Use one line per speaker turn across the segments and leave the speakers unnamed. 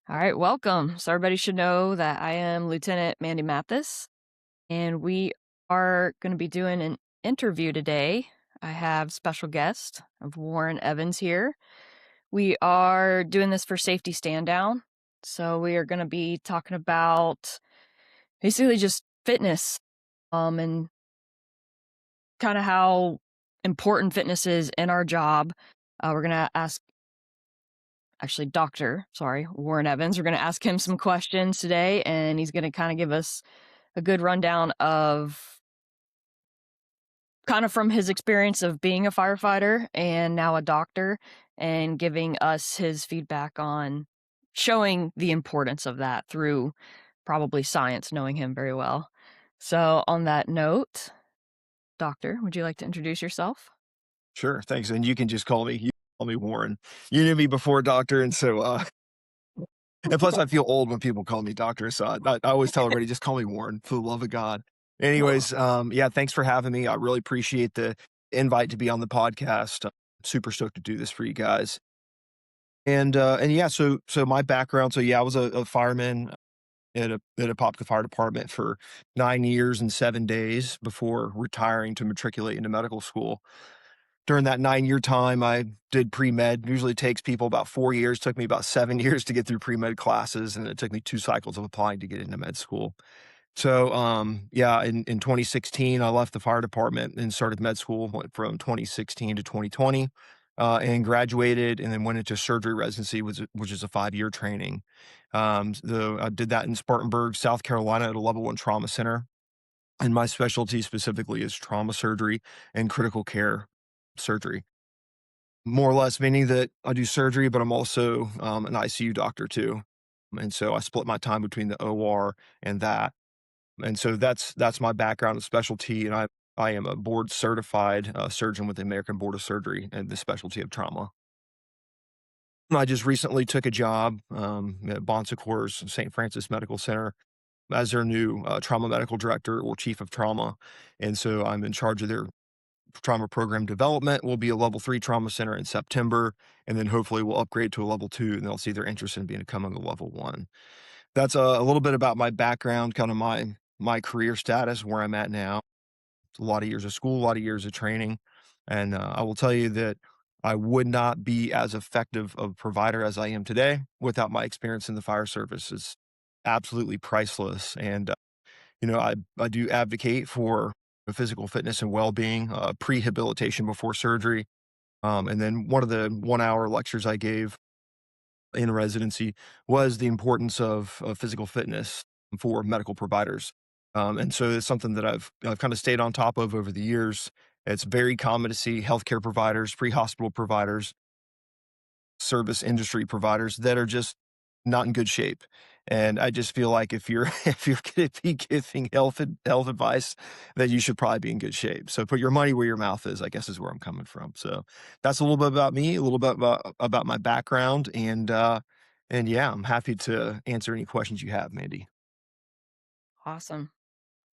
All right, welcome. So everybody should know that I am Lieutenant Mandy Mathis, and we are going to be doing an interview today. I have special guest of Warren Evans here. We are doing this for Safety Standdown. So we are going to be talking about basically just fitness, and kind of how important fitness is in our job. We're going to ask Warren Evans. We're going to ask him some questions today, and he's going to kind of give us a good rundown of kind of from his experience of being a firefighter and now a doctor, and giving us his feedback on showing the importance of that through probably science, knowing him very well. So on that note, Doctor, would you like to introduce yourself?
Sure, thanks, and you can just call me Warren. You knew me before, doctor, and so, and plus I feel old when people call me doctor, so I always tell everybody, "Just call me Warren, for the love of God." Anyways, yeah, thanks for having me. I really appreciate the invite to be on the podcast. I'm super stoked to do this for you guys. And yeah, so my background, so yeah, I was a fireman at Apopka Fire Department for 9 years and 7 days before retiring to matriculate into medical school. During that 9-year time, I did pre-med. Usually takes people about 4 years, took me about 7 years to get through pre-med classes, and it took me 2 cycles of applying to get into med school. So, yeah, in 2016, I left the fire department and started med school, went from 2016 to 2020, and graduated, and then went into surgery residency, which is a 5-year training. I did that in Spartanburg, South Carolina, at a level 1 trauma center, and my specialty specifically is trauma surgery and critical care surgery. More or less, meaning that I do surgery, but I'm also, an ICU doctor too, and so I split my time between the OR and that. And so that's my background and specialty, and I am a board certified, surgeon with the American Board of Surgery and the specialty of trauma. I just recently took a job, at Bon Secours St. Francis Medical Center as their new, trauma medical director or chief of trauma, and so I'm in charge of their trauma program development. Will be a level 3 trauma center in September, and then hopefully we'll upgrade to a level 2, and they'll see their interest in becoming a level 1. That's a little bit about my background, kind of my career status, where I'm at now. It's a lot of years of school, a lot of years of training, and, I will tell you that I would not be as effective of a provider as I am today without my experience in the fire service. It's absolutely priceless, and, I do advocate for physical fitness and well-being, prehabilitation before surgery, and then one of the one-hour lectures I gave in residency was the importance of physical fitness for medical providers. And so it's something that I've kind of stayed on top of over the years. It's very common to see healthcare providers, pre-hospital providers, service industry providers that are just not in good shape. And I just feel like if you're if you're gonna be giving health advice, then you should probably be in good shape. So put your money where your mouth is, I guess is where I'm coming from. So that's a little bit about me, a little bit about my background, and yeah, I'm happy to answer any questions you have, Mandy.
Awesome.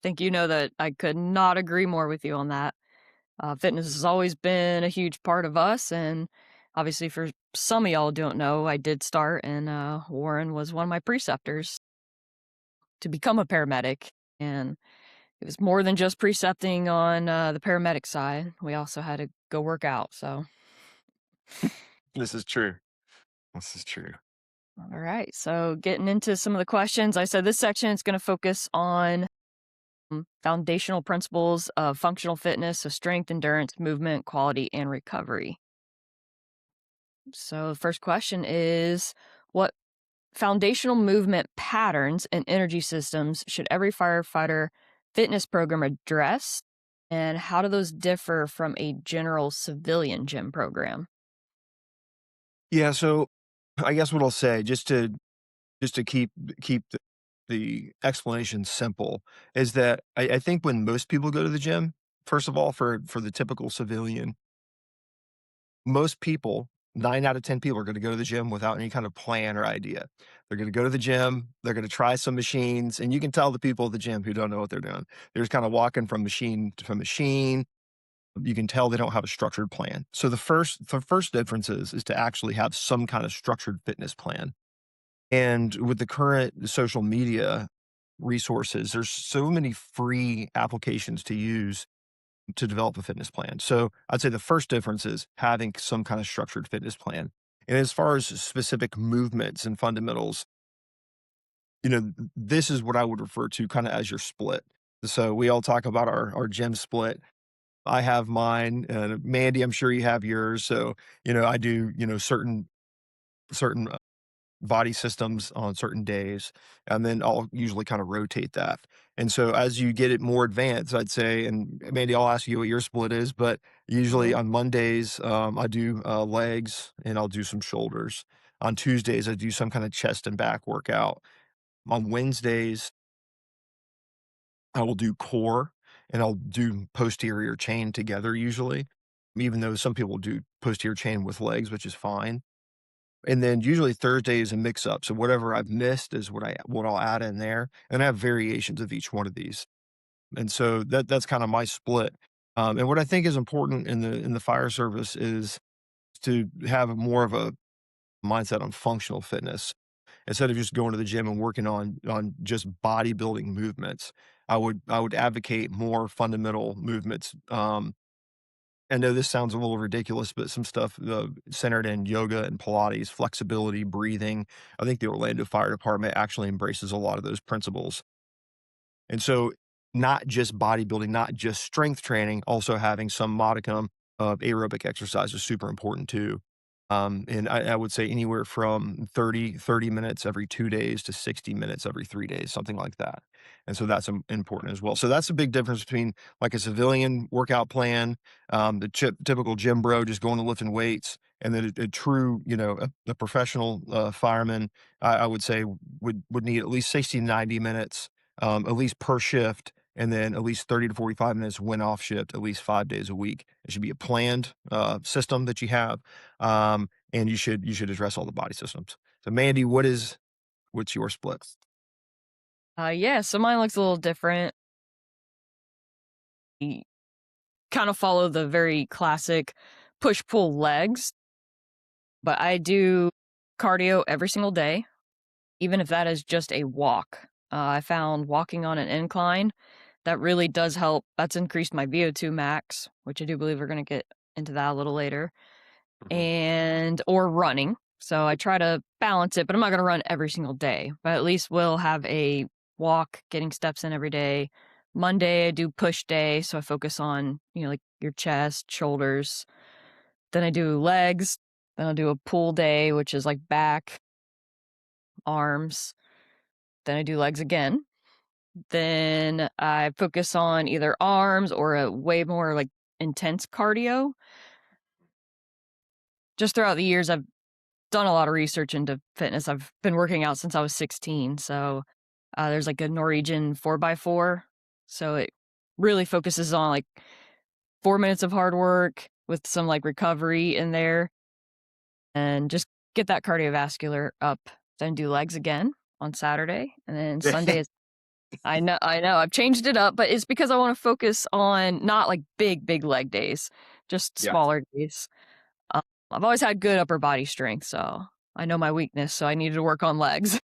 Think you know that I could not agree more with you on that. Fitness has always been a huge part of us, and obviously, for some of y'all who don't know, I did start, and Warren was one of my preceptors to become a paramedic, and it was more than just precepting on the paramedic side. We also had to go work out. So,
This is true. This is true.
all right. So, getting into some of the questions, I said this section is going to focus on foundational principles of functional fitness, so strength, endurance, movement, quality, and recovery. So, the first question is, what foundational movement patterns and energy systems should every firefighter fitness program address? And how do those differ from a general civilian gym program?
Yeah, so I guess what I'll say, just to keep the explanation simple, is that I think when most people go to the gym, first of all, for the typical civilian, most people, 9 out of 10 people are gonna go to the gym without any kind of plan or idea. They're gonna go to the gym, they're gonna try some machines, and you can tell the people at the gym who don't know what they're doing. They're just kinda walking from machine to machine. You can tell they don't have a structured plan. So the first difference is to actually have some kind of structured fitness plan. And with the current social media resources, there's so many free applications to use to develop a fitness plan. So I'd say the first difference is having some kind of structured fitness plan. And as far as specific movements and fundamentals, this is what I would refer to kind of as your split. So we all talk about our gym split. I have mine, and Mandy, I'm sure you have yours. So, I do, certain body systems on certain days, and then I'll usually kind of rotate that. And so as you get it more advanced, I'd say, and Mandy, I'll ask you what your split is, but usually
Mhm.
on Mondays, I do legs and I'll do some shoulders. On Tuesdays, I do some kind of chest and back workout. On Wednesdays, I will do core and I'll do posterior chain together usually, even though some people do posterior chain with legs, which is fine. And then usually Thursday is a mix up. So whatever I've missed is what I'll add in there. And I have variations of each one of these. And so that's kind of my split. And what I think is important in the fire service is to have more of a mindset on functional fitness instead of just going to the gym and working on just bodybuilding movements. I would advocate more fundamental movements. I know this sounds a little ridiculous, but some stuff centered in yoga and Pilates, flexibility, breathing. I think the Orlando Fire Department actually embraces a lot of those principles. And so, not just bodybuilding, not just strength training, also having some modicum of aerobic exercise is super important too. And I would say anywhere from thirty minutes every 2 days to 60 minutes every 3 days, something like that. And so that's important as well. So that's a big difference between like a civilian workout plan, the typical gym bro just going to lifting weights, and then a true, a professional fireman, I would say would need at least 60 to 90 minutes at least per shift, and then at least 30 to 45 minutes when off shift, at least 5 days a week. It should be a planned system that you have, and you should address all the body systems. So, Mandy, what's your split?
Yeah, so mine looks a little different. Kind of follow the very classic push pull legs, but I do cardio every single day, even if that is just a walk. I found walking on an incline that really does help. That's increased my VO2 max, which I do believe we're going to get into that a little later,
Mhm.
and or running. So I try to balance it, but I'm not going to run every single day, but at least we'll have a walk, getting steps in every day. Monday, I do push day. So I focus on, like your chest, shoulders. Then I do legs. Then I'll do a pull day, which is like back, arms. Then I do legs again. Then I focus on either arms or a way more like intense cardio. Just throughout the years, I've done a lot of research into fitness. I've been working out since I was 16. So there's like a Norwegian 4x4. So it really focuses on like 4 minutes of hard work with some like recovery in there and just get that cardiovascular up. Then do legs again on Saturday. And then Sunday is, I know, I've changed it up, but it's because I want to focus on not like big leg days, just
Yeah.
smaller days. Um, I've always had good upper body strength, so I know my weakness, so I needed to work on legs.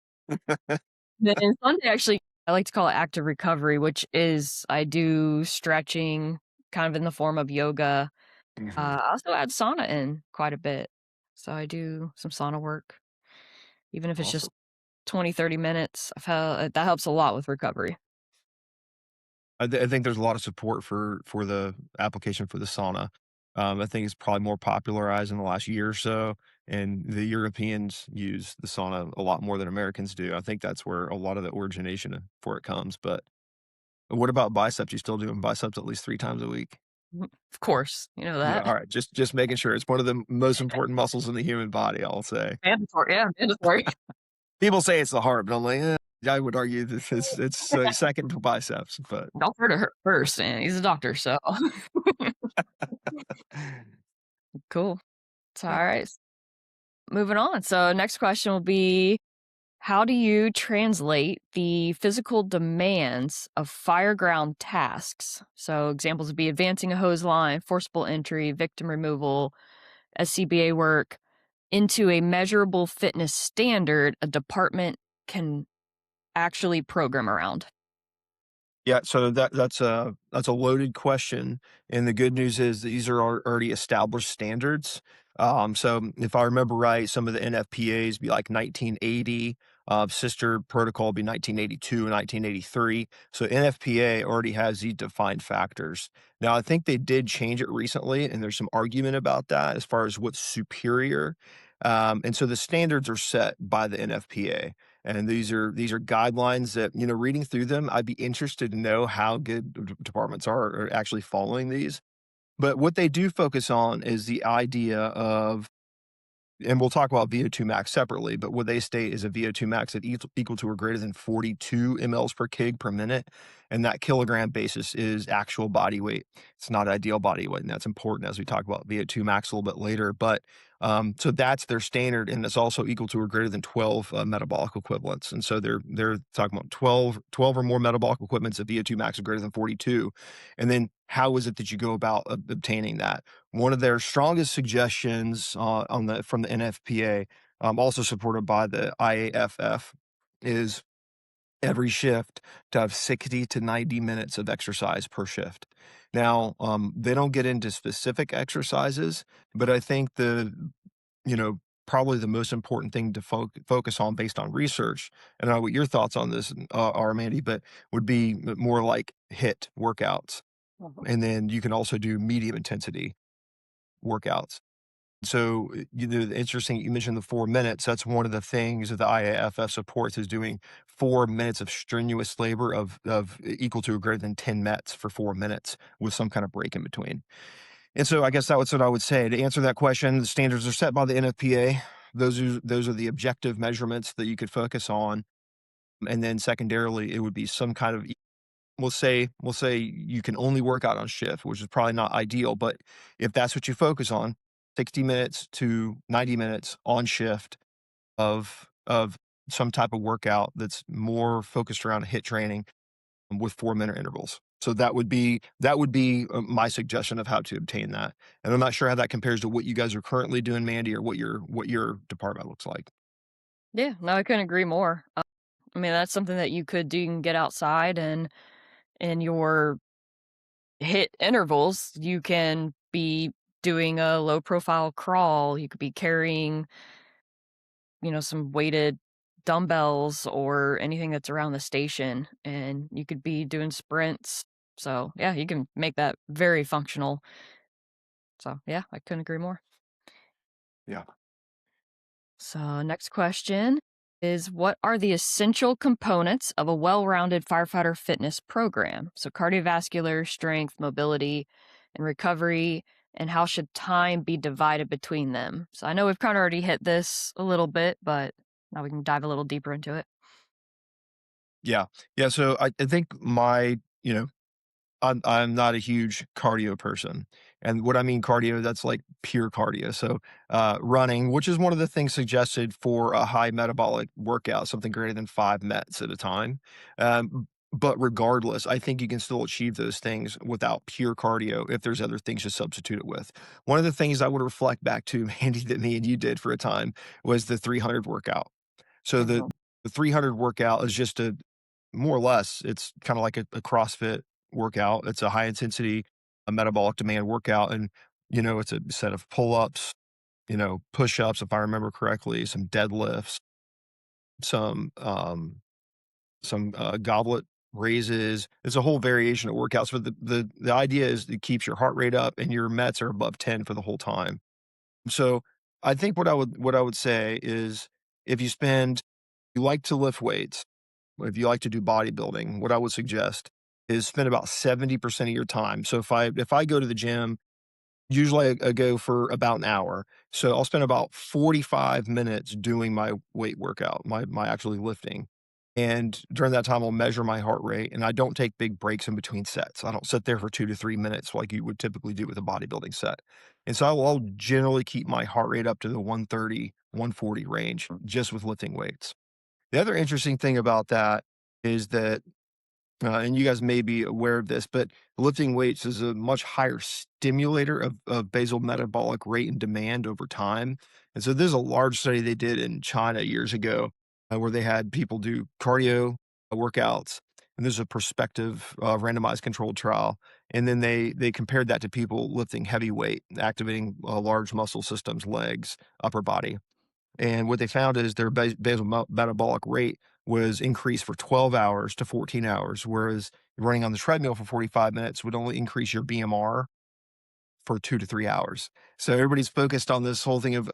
Then Sunday, actually, I like to call it active recovery, which is I do stretching kind of in the form of yoga.
Mhm.
I also add sauna in quite a bit. So I do some sauna work, even if it's just
Awesome.
20, 30 minutes. I've had, that helps a lot with recovery.
I think there's a lot of support for the application for the sauna. I think it's probably more popularized in the last year or so, and the Europeans use the sauna a lot more than Americans do. I think that's where a lot of the origination for it comes. But what about biceps? You still doing biceps at least 3 times a week?
Mhm. Of course, you know
Yeah,
that.
all right. Just making sure. It's one of the most important muscles in the human body, I'll say.
Mandatory, yeah, mandatory.
People say it's the heart, but I'm like, I would argue that it's second to biceps, but
Don't hurt her first, and he's a doctor, so cool. So, all right, moving on. So, next question will be, how do you translate the physical demands of fireground tasks? So, examples would be advancing a hose line, forcible entry, victim removal, SCBA work into a measurable fitness standard a department can actually program around?
Yeah, so that's a loaded question, and the good news is these are already established standards. So if I remember right, some of the NFPAs be like 1980, sister protocol be 1982 and 1983. So NFPA already has these defined factors. Now, I think they did change it recently, and there's some argument about that as far as what's superior. And so the standards are set by the NFPA. And these are guidelines that, reading through them, I'd be interested to know how good departments are actually following these. But what they do focus on is the idea of, and we'll talk about VO2 max separately, but what they state is a VO2 max that equal to or greater than 42 mLs per kg per minute. And that kilogram basis is actual body weight. It's not ideal body weight. And that's important as we talk about VO2 max a little bit later. But so that's their standard. And it's also equal to or greater than 12 metabolic equivalents. And so they're talking about 12 or more metabolic equivalents of VO2 max of greater than 42. And then how is it that you go about obtaining that? One of their strongest suggestions from the NFPA, also supported by the IAFF, is every shift to have 60 to 90 minutes of exercise per shift. Now, they don't get into specific exercises, but I think you know, probably the most important thing to focus on based on research, and I don't know what your thoughts on this are, Mandy, but would be more like HIIT workouts.
Mhm.
And then you can also do medium intensity workouts. So, interesting you mentioned the 4 minutes. That's one of the things that the IAFF supports is doing 4 minutes of strenuous labor of equal to or greater than 10 mets for 4 minutes with some kind of break in between. And so I guess that's what I would say. To answer that question, the standards are set by the NFPA. Those are the objective measurements that you could focus on. And then secondarily, it would be some kind of we'll say you can only work out on shift, which is probably not ideal, but if that's what you focus on, 60 minutes to 90 minutes on shift of some type of workout that's more focused around hit training with 4-minute intervals. So that would be my suggestion of how to obtain that. And I'm not sure how that compares to what you guys are currently doing, Mandy, or what your department looks like.
Yeah, no, I couldn't agree more. I mean, that's something that you could do. You can get outside and in your hit intervals, you can be doing a low profile crawl. You could be carrying, some weighted dumbbells or anything that's around the station, and you could be doing sprints. So, yeah, you can make that very functional. So, yeah, I couldn't agree more.
Yeah.
So, next question is, what are the essential components of a well rounded firefighter fitness program? So, cardiovascular, strength, mobility, and recovery. And how should time be divided between them? So, I know we've kind of already hit this a little bit, but now we can dive a little deeper into it.
Yeah. Yeah. So I think I'm not a huge cardio person. And what I mean cardio, that's like pure cardio. So running, which is one of the things suggested for a high metabolic workout, something greater than 5 mets at a time. But regardless, I think you can still achieve those things without pure cardio if there's other things to substitute it with. One of the things I would reflect back to, Andy, that me and you did for a time was the 300 workout. So the
Mhm.
the 300 workout is just a more or less, it's kinda like a CrossFit workout. It's a high intensity, a metabolic demand workout, and, it's a set of pull-ups, push-ups, if I remember correctly, some deadlifts, some, goblet raises. It's a whole variation of workouts, but the idea is it keeps your heart rate up and your mets are above 10 for the whole time. So, I think what I would say is if you like to lift weights, if you like to do bodybuilding, what I would suggest is spend about 70% of your time. So if I go to the gym, usually I go for about an hour. So I'll spend about 45 minutes doing my weight workout, my actually lifting. And during that time, I'll measure my heart rate and I don't take big breaks in between sets. I don't sit there for 2 to 3 minutes like you would typically do with a bodybuilding set. And so I'll generally keep my heart rate up to the 130, 140 range just with lifting weights. The other interesting thing about that is that and you guys may be aware of this, but lifting weights is a much higher stimulator of basal metabolic rate and demand over time. And so there's a large study they did in China years ago where they had people do cardio workouts. And there's a prospective randomized controlled trial. And then they compared that to people lifting heavy weight, activating large muscle systems, legs, upper body. And what they found is their basal metabolic rate was increased for 12 hours to 14 hours, whereas running on the treadmill for 45 minutes would only increase your BMR for 2 to 3 hours. So everybody's focused on this whole thing of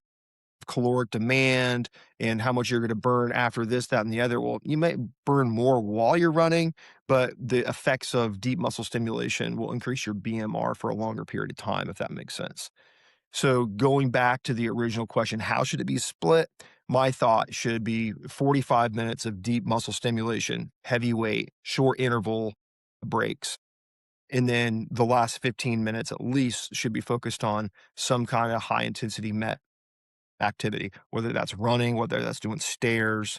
caloric demand and how much you're going to burn after this, that, and the other. Well, you might burn more while you're running, but the effects of deep muscle stimulation will increase your BMR for a longer period of time, if that makes sense. So going back to the original question, how should it be split? My thought should be 45 minutes of deep muscle stimulation, heavy weight, short interval breaks. And then the last 15 minutes at least should be focused on some kind of high intensity met activity, whether that's running, whether that's doing stairs,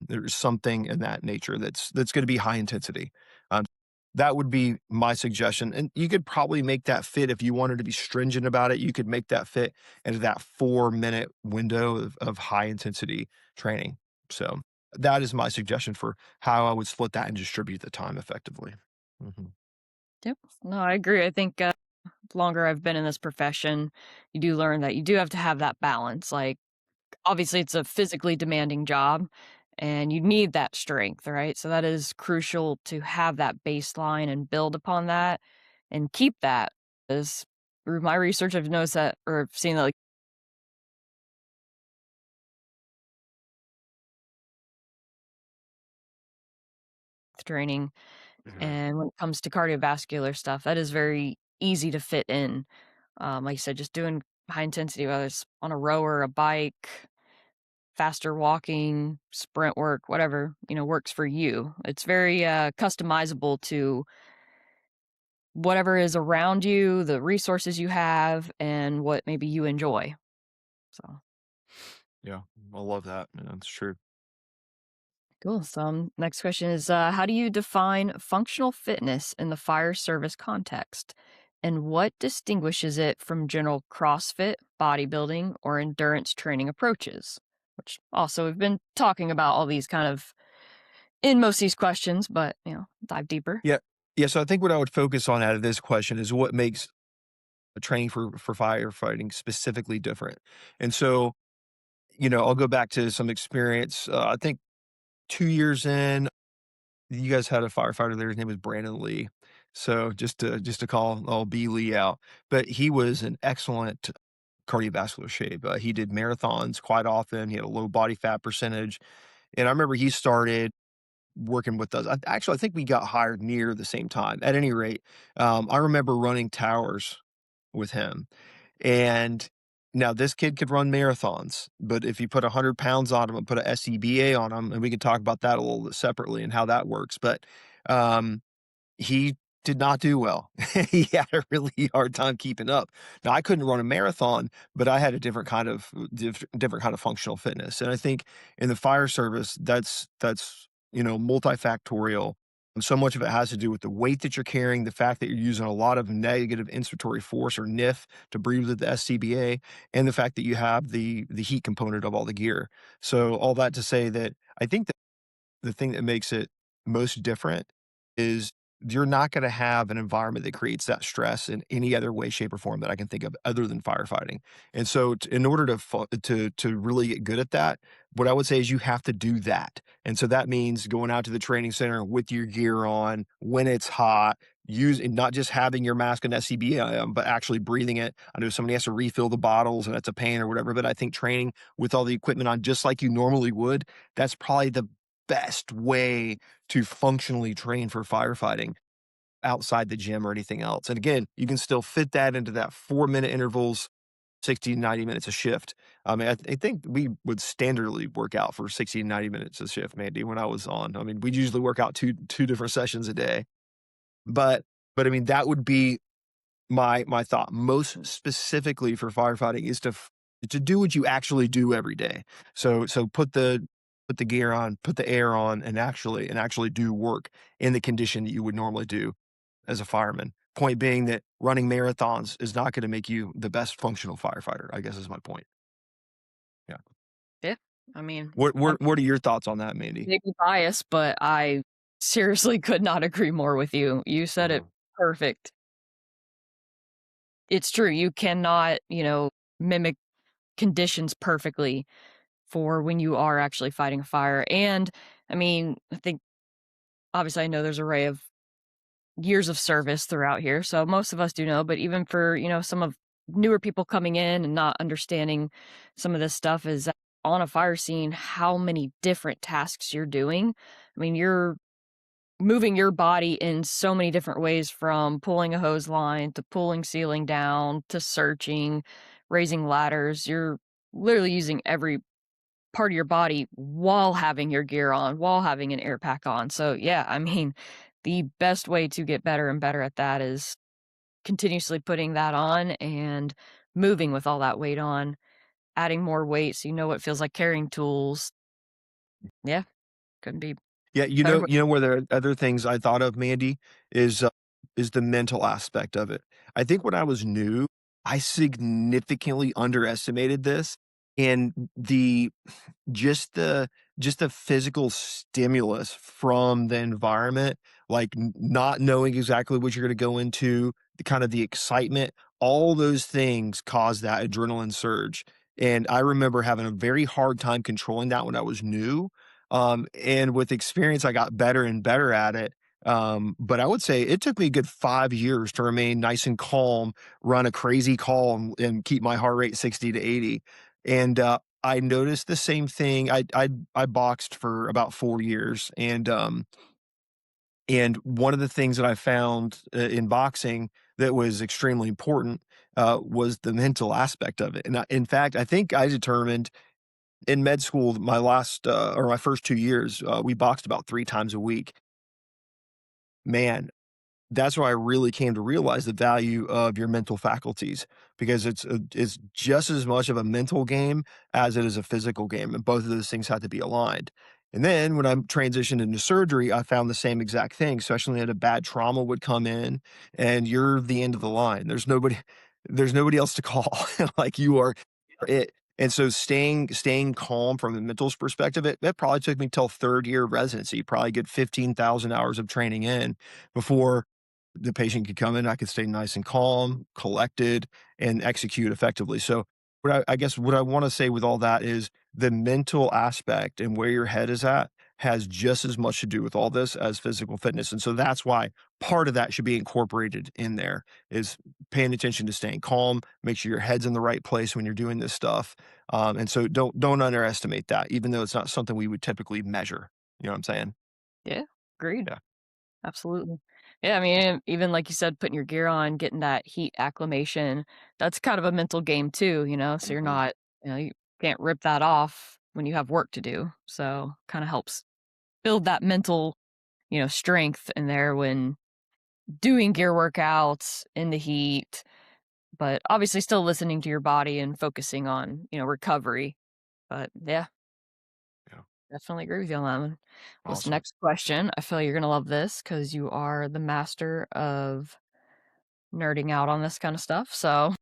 there's something in that nature that's gonna be high intensity. Um, that would be my suggestion, and you could probably make that fit if you wanted to be stringent about it, you could make that fit into that 4-minute window of high intensity training. So, that is my suggestion for how I would split that and distribute the time effectively. Mhm.
Yep. No, I agree. I think the longer I've been in this profession, you do learn that you do have to have that balance. Like, obviously, it's a physically demanding job and you need that strength, right? So that is crucial to have that baseline and build upon that and keep that. As through my research, I've noticed that or seen that like training
Mhm.
and when it comes to cardiovascular stuff, that is very easy to fit in. Like you said, just doing high intensity, whether it's on a rower, a bike, faster walking, sprint work, whatever, works for you. It's very customizable to whatever is around you, the resources you have, and what maybe you enjoy. So
Yeah, I love that, and that's true.
cool. So next question is how do you define functional fitness in the fire service context? And what distinguishes it from general CrossFit, bodybuilding, or endurance training approaches? Which also we've been talking about all these kind of in most of these questions, but dive deeper.
Yeah. Yeah, so I think what I would focus on out of this question is what makes training for firefighting specifically different. And so, I'll go back to some experience. I think 2 years in, you guys had a firefighter there, his name was Brandon Lee. So just to call old B Lee out, but he was an excellent cardiovascular shape. He did marathons quite often. He had a low body fat percentage, and I remember he started working with us. I think we got hired near the same time. At any rate, I remember running towers with him. And now this kid could run marathons, but if you put 100 pounds on him and put a SCBA on him, and we can talk about that a little bit separately and how that works. But um, he did not do well. He had a really hard time keeping up. Now, I couldn't run a marathon, but I had a different kind of functional fitness, and I think in the fire service, that's multifactorial. And so much of it has to do with the weight that you're carrying, the fact that you're using a lot of negative inspiratory force or NIF to breathe with the SCBA, and the fact that you have the heat component of all the gear. So all that to say that I think the thing that makes it most different is you're not gonna have an environment that creates that stress in any other way, shape, or form that I can think of other than firefighting. And so in order to really get good at that, what I would say is you have to do that. And so that means going out to the training center with your gear on when it's hot, using not just having your mask and SCBA on, but actually breathing it. I know somebody has to refill the bottles and that's a pain or whatever, but I think training with all the equipment on just like you normally would, that's probably the best way to functionally train for firefighting outside the gym or anything else. And again, you can still fit that into that 4-minute intervals, 60 to 90 minutes a shift. I mean, I think we would standardly work out for 60 to 90 minutes a shift, Mandy, when I was on. I mean, we'd usually work out two different sessions a day. But I mean, that would be my thought. Most specifically for firefighting is to do what you actually do every day. So put the put the gear on, put the air on, and actually do work in the condition that you would normally do as a fireman. Point being that running marathons is not gonna make you the best functional firefighter, I guess is my point. Yeah.
Yeah. I mean,
What are your thoughts on that, Mandy?
maybe biased, but I seriously could not agree more with you. You said it
Mhm.
perfect. It's true. You cannot, mimic conditions perfectly for when you are actually fighting a fire. And I mean, I think obviously I know there's an array of years of service throughout here. So most of us do know, but even for, some of newer people coming in and not understanding some of this stuff is that on a fire scene, how many different tasks you're doing. I mean, you're moving your body in so many different ways from pulling a hose line to pulling ceiling down to searching, raising ladders. You're literally using every part of your body while having your gear on, while having an air pack on. So, yeah, I mean, the best way to get better and better at that is continuously putting that on and moving with all that weight on, adding more weight so you know what it feels like carrying tools. Yeah, couldn't be
Yeah,
better.
where there are other things I thought of, Mandy, is the mental aspect of it. I think when I was new, I significantly underestimated this, and just the just the physical stimulus from the environment, like, not knowing exactly what you're gonna go into, the excitement, all those things cause that adrenaline surge, and I remember having a very hard time controlling that when I was new, and with experience, I got better and better at it, but I would say it took me a good 5 years to remain nice and calm, run a crazy call, and keep my heart rate 60 to 80, and, I noticed the same thing. I boxed for about 4 years, and one of the things that I found, in boxing that was extremely important, was the mental aspect of it, and in fact, I think I determined in med school, my last, or my first 2 years, we boxed about 3 times a week. Man, that's where I really came to realize the value of your mental faculties because it's just as much of a mental game as it is a physical game, and both of those things have to be aligned. And then when I transitioned into surgery, I found the same exact thing, especially when a bad trauma would come in and you're the end of the line. There's nobody else to call. Like you are it. And so staying calm from the mental perspective, it probably took me till 3rd year of residency, probably get 15,000 hours of training in before the patient could come in, I could stay nice and calm, collected, and execute effectively. So, I guess what I wanna say with all that is the mental aspect and where your head is at has just as much to do with all this as physical fitness, and so that's why part of that should be incorporated in there, is paying attention to staying calm, make sure your head's in the right place when you're doing this stuff, and so don't underestimate that, even though it's not something we would typically measure. You know what I'm saying?
Yeah, agreed.
Yeah.
Absolutely. Yeah, I mean, even like you said, putting your gear on, getting that heat acclimation, that's kind of a mental game too, so you're
Mhm.
not, you can't rip that off when you have work to do. So kind of helps build that mental, strength in there when doing gear workouts in the heat, but obviously still listening to your body and focusing on, recovery. But yeah,
Yeah.
definitely agree with you on that one. Well, this
Awesome.
next question, I feel you're gonna love this because you are the master of nerding out on this kind of stuff. So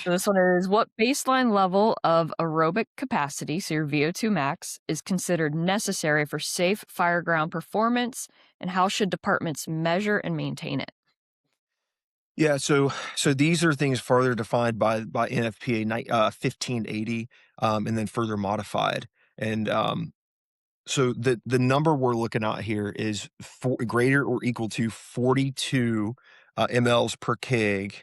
this one is what baseline level of aerobic capacity, so your VO2 max, is considered necessary for safe fireground performance, and how should departments measure and maintain it?
Yeah, so these are things further defined by NFPA 1580, and then further modified. And so the number we're looking at here is greater or equal to 42 mLs per kg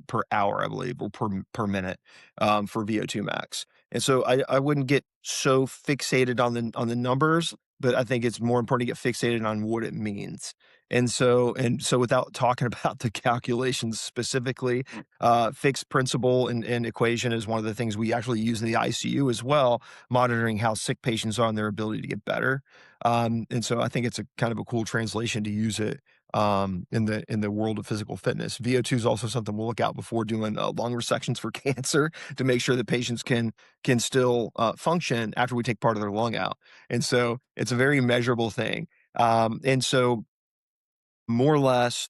per hour, I believe, or per minute for VO2 max. And so I wouldn't get so fixated on the numbers, but I think it's more important to get fixated on what it means. And so without talking about the calculations specifically, fixed principle and equation is one of the things we actually use in the ICU as well, monitoring how sick patients are and their ability to get better. And so I think it's a kind of a cool translation to use it in the world of physical fitness. VO2 is also something we'll look out before doing lung resections for cancer to make sure that patients can still function after we take part of their lung out. And so it's a very measurable thing. And so more or less,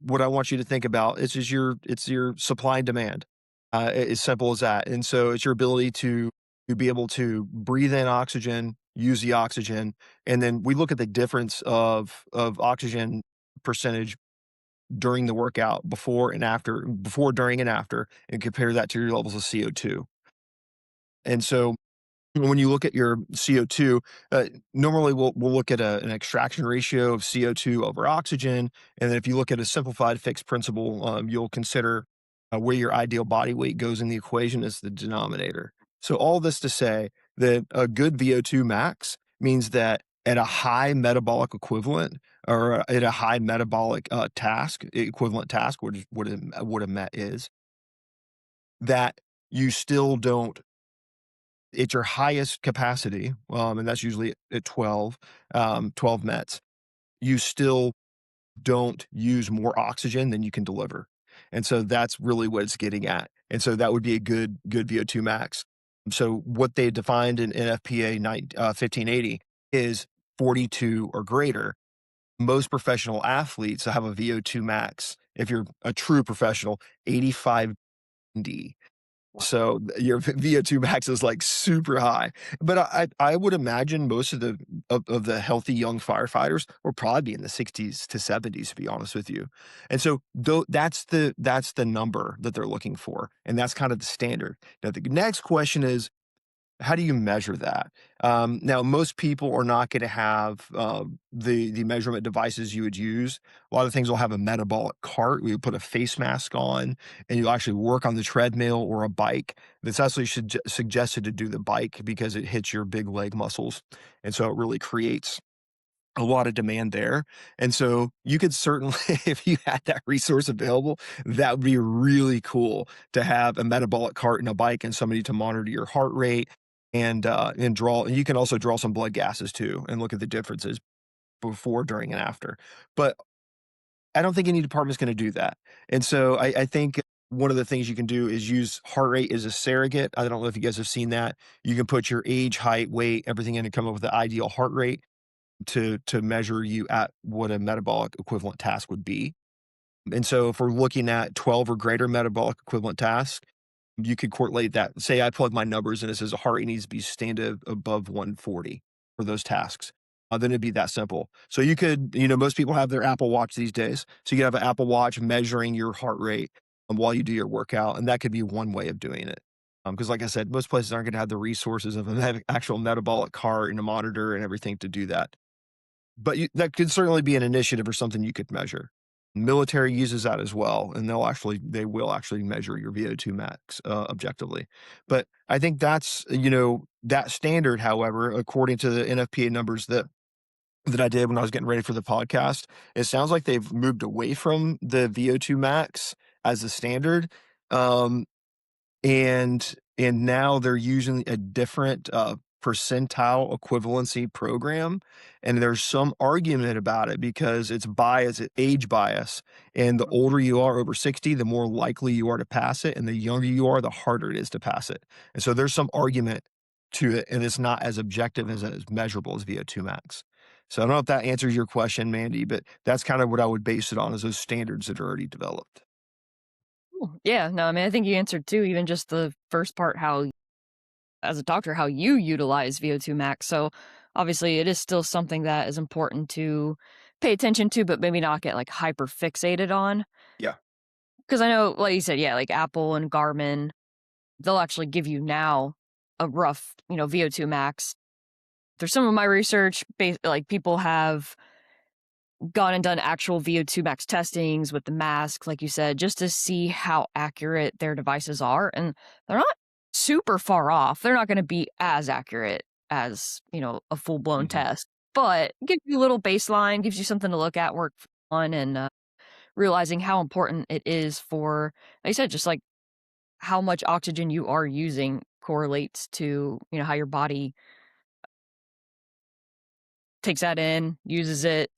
what I want you to think about is your supply and demand. As simple as that. And so it's your ability to be able to breathe in oxygen, use the oxygen, and then we look at the difference of oxygen percentage during the workout, before, during, and after, and compare that to your levels of CO2. And so when you look at your CO2, normally we'll look at an extraction ratio of CO2 over oxygen, and then if you look at a simplified fixed principle, you'll consider where your ideal body weight goes in the equation as the denominator. So all this to say that a good VO2 max means that at a high metabolic equivalent or at a high metabolic equivalent task, what a met is, that you still don't at your highest capacity, and that's usually at 12 mets, you still don't use more oxygen than you can deliver. And so that's really what it's getting at. And so that would be a good VO2 max. So what they defined in NFPA 1580 is 42 or greater. Most professional athletes have a VO2 max, if you're a true professional, 85D. So your VO2 max is like super high. But I would imagine most of the healthy young firefighters will probably be in the 60s to 70s, to be honest with you. And so that's the number that they're looking for, and that's kind of the standard. Now the next question is, how do you measure that? Now, most people are not going to have the measurement devices you would use. A lot of things will have a metabolic cart. We would put a face mask on, and you actually work on the treadmill or a bike. That's actually suggested to do the bike because it hits your big leg muscles, and so it really creates a lot of demand there. And so you could certainly, if you had that resource available, that would be really cool to have a metabolic cart and a bike and somebody to monitor your heart rate and draw. And you can also draw some blood gases too and look at the differences before, during, and after. But I don't think any department's going to do that. And so I think one of the things you can do is use heart rate as a surrogate. I don't know if you guys have seen that. You can put your age, height, weight, everything in and come up with the ideal heart rate to measure you at what a metabolic equivalent task would be. And so if we're looking at 12 or greater metabolic equivalent task, you could correlate that. Say I plug my numbers and it says a heart rate needs to be sustained above 140 for those tasks. Then it'd be that simple. So you could, most people have their Apple Watch these days. So you could have an Apple Watch measuring your heart rate while you do your workout. And that could be one way of doing it. Because like I said, most places aren't going to have the resources of an actual metabolic cart and a monitor and everything to do that. But that could certainly be an initiative or something you could measure. Military uses that as well, and they will actually measure your VO2 max objectively. But I think that's that standard. However, according to the NFPA numbers that I did when I was getting ready for the podcast, it sounds like they've moved away from the VO2 max as a standard. Um, and now they're using a different, percentile equivalency program, and there's some argument about it because it's age bias, and the older you are over 60, the more likely you are to pass it, and the younger you are, the harder it is to pass it, and so there's some argument to it, and it's not as objective as measurable as VO2 max. So I don't know if that answers your question, Mandy, but that's kind of what I would base it on, is those standards that are already developed.
Cool. Yeah, no, I mean, I think you answered too, even just the first part, how, as a doctor, how you utilize VO2 max. So obviously, it is still something that is important to pay attention to, but maybe not get like hyper fixated on.
Yeah.
Because I know, like you said, yeah, like Apple and Garmin, they'll actually give you now a rough, VO2 max. There's some of my research, like people have gone and done actual VO2 max testings with the mask, like you said, just to see how accurate their devices are. And they're not super far off. They're not going to be as accurate as, a full blown
Mhm.
test, but it gives you a little baseline, gives you something to look at, work on, and realizing how important it is for, like I said, just like how much oxygen you are using correlates to, how your body takes that in, uses it.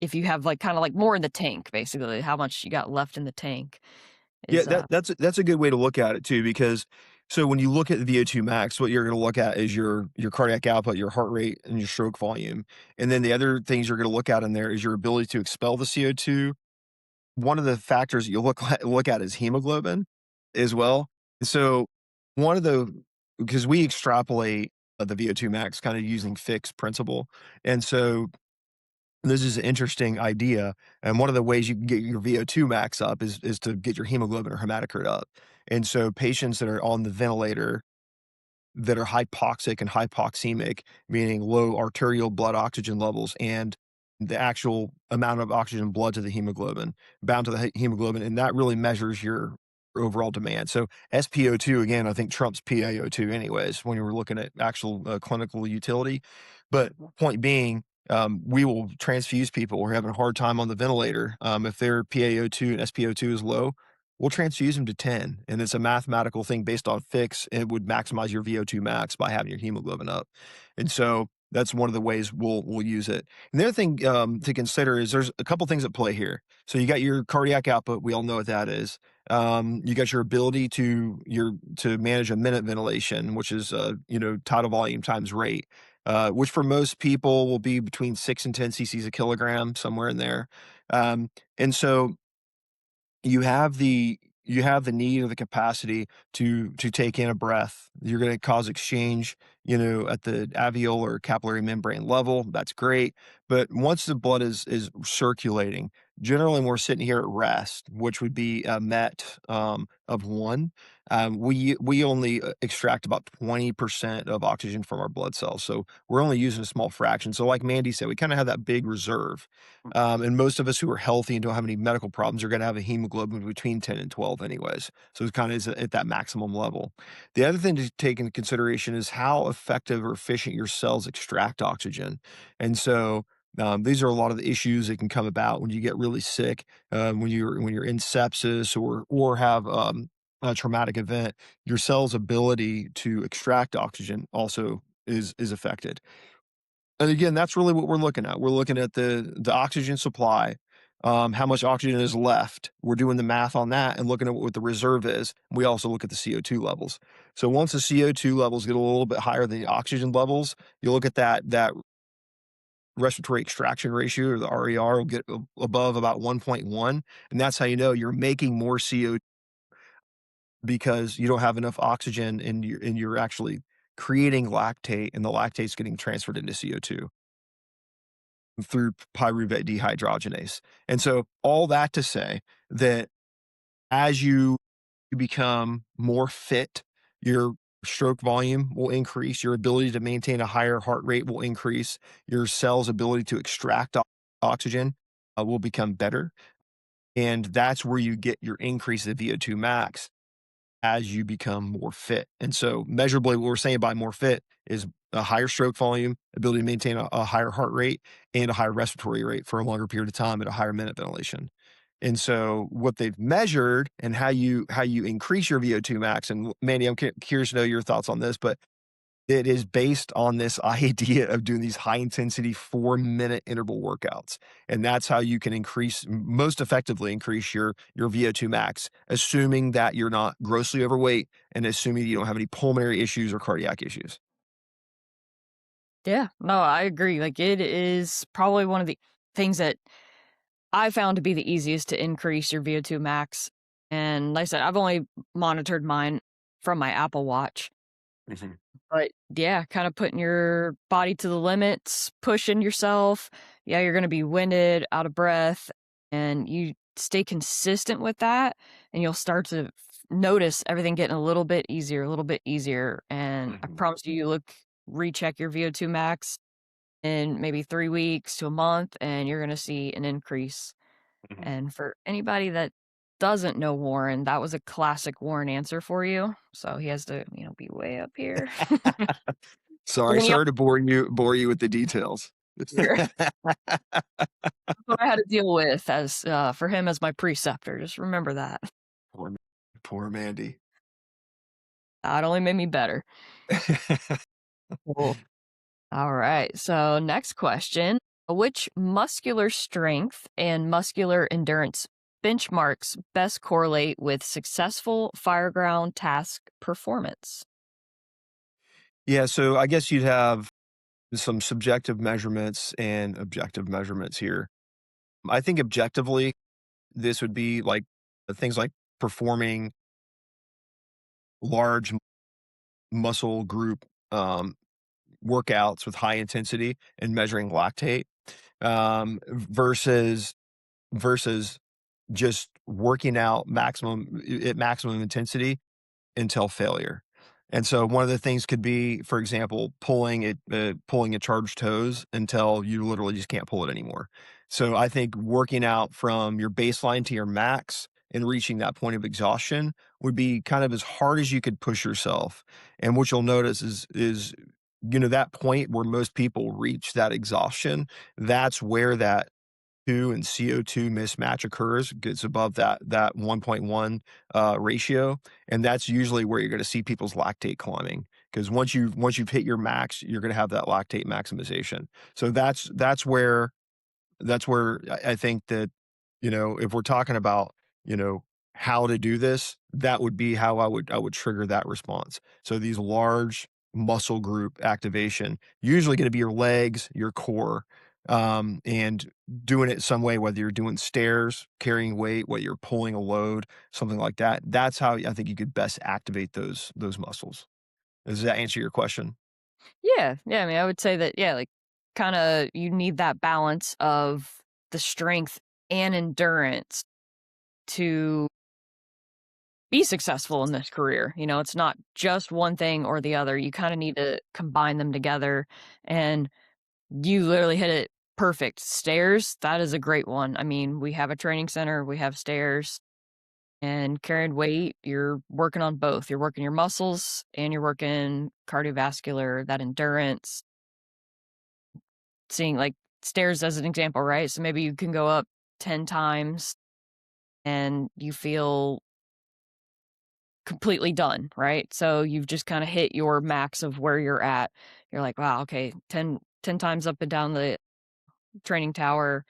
if you have, like, kinda, like, more in the tank, basically, how much you got left in the tank
Yeah,
is,
that's a good way to look at it too, because so when you look at the VO2 max, what you're gonna look at is your cardiac output, your heart rate, and your stroke volume. And then the other things you're gonna look at in there is your ability to expel the CO2. One of the factors you look at is hemoglobin as well. So one of the because we extrapolate the VO2 max kind of using fixed principle. And so this is an interesting idea, and one of the ways you can get your VO2 max up is to get your hemoglobin or hematocrit up. And so patients that are on the ventilator that are hypoxic and hypoxemic, meaning low arterial blood oxygen levels and the actual amount of oxygen blood to the hemoglobin, bound to the hemoglobin, and that really measures your overall demand. So SpO2 again, I think trumps PaO2 anyways when you were looking at actual clinical utility. But point being, we will transfuse people who are having a hard time on the ventilator. If their PaO2 and SpO2 is low, we'll transfuse them to 10, and it's a mathematical thing based on fix. It would maximize your VO2 max by having your hemoglobin up. And so that's one of the ways we'll use it. And the other thing to consider is there's a couple things at play here. So you got your cardiac output. We all know what that is. You got your ability to manage a minute ventilation, which is tidal volume times rate, which for most people will be between 6 and 10 cc's a kilogram, somewhere in there. And so you have the need or the capacity to take in a breath. You're gonna cause exchange, at the alveolar capillary membrane level. That's great. But once the blood is circulating, generally when we're sitting here at rest, which would be a MET of 1, we only extract about 20% of oxygen from our blood cells. So we're only using a small fraction. So like Mandy said, we kind of have that big reserve. And most of us who are healthy and don't have any medical problems are going to have a hemoglobin between 10 and 12 anyways. So it kind of is at that maximum level. The other thing to take into consideration is how effective or efficient your cells extract oxygen. And so these are a lot of the issues that can come about when you get really sick, when you're in sepsis or have a traumatic event. Your cell's ability to extract oxygen also is affected. And again, that's really what we're looking at. We're looking at the oxygen supply, how much oxygen is left. We're doing the math on that and looking at what the reserve is. We also look at the CO2 levels. So once the CO2 levels get a little bit higher than the oxygen levels, you look at that respiratory extraction ratio, or the RER, will get above about 1.1, and that's how you know you're making more CO2 because you don't have enough oxygen and you're actually creating lactate, and the lactate's getting transferred into CO2 through pyruvate dehydrogenase. And so all that to say that as you become more fit, your stroke volume will increase, your ability to maintain a higher heart rate will increase, your cells' ability to extract oxygen will become better. And that's where you get your increase of VO2 max as you become more fit. And so measurably, what we're saying by more fit is a higher stroke volume, ability to maintain a higher heart rate, and a higher respiratory rate for a longer period of time at a higher minute ventilation. And so what they've measured and how you increase your VO2 max, and Mandy, I'm curious to know your thoughts on this, but it is based on this idea of doing these high intensity 4-minute interval workouts, and that's how you can most effectively increase your VO2 max, assuming that you're not grossly overweight and assuming you don't have any pulmonary issues or cardiac issues.
Yeah, no, I agree. Like, it is probably one of the things that I found to be the easiest to increase your VO2 max. And like I said, I've only monitored mine from my Apple Watch.
Mhm,
But yeah, kind of putting your body to the limits, pushing yourself. Yeah, you're going to be winded, out of breath, and you stay consistent with that, and you'll start to notice everything getting a little bit easier, a little bit easier. And I
mhm,
promise you, recheck your VO2 max in maybe 3 weeks to a month, and you're going to see an increase.
mhm.
And for anybody that doesn't know Warren, that was a classic Warren answer for you. So he has to, be way up here.
Sorry,
Bringing you up
sorry to bore you with the details.
here. That's what I had to deal with as for him as my preceptor. Just remember that.
Poor poor Mandy.
That only made me better. Cool. All right. So next question. Which muscular strength and muscular endurance benchmarks best correlate with successful fireground task performance?
Yeah, so I guess you'd have some subjective measurements and objective measurements here. I think objectively, this would be like things like performing large muscle group workouts with high intensity and measuring lactate versus just working out at maximum intensity until failure. And so one of the things could be, for example, pulling a charged hose until you literally just can't pull it anymore. So I think working out from your baseline to your max and reaching that point of exhaustion would be kind of as hard as you could push yourself. And what you'll notice is that point where most people reach that exhaustion, that's where that 2 and CO2 mismatch occurs, gets above that 1.1 ratio, and that's usually where you're gonna see people's lactate climbing. Because once you've hit your max, you're gonna have that lactate maximization. So that's where I think that, if we're talking about, you know, how to do this, that would be how I would trigger that response. So these large muscle group activation, usually gonna be your legs, your core, and doing it some way, whether you're doing stairs, carrying weight, whether you're pulling a load, something like that. That's how I think you could best activate those muscles. Does that answer your question?
Yeah, yeah. I mean, I would say that, yeah, like kind of you need that balance of the strength and endurance to be successful in this career. It's not just one thing or the other. You kind of need to combine them together. And you literally hit it perfect. Stairs, that is a great one. I mean, we have a training center, we have stairs, and carrying weight, you're working on both. You're working your muscles and you're working cardiovascular, that endurance, seeing like stairs as an example, right? So maybe you can go up 10 times and you feel completely done, right? So you've just kind of hit your max of where you're at. You're like, wow, okay, ten times up and down the training tower.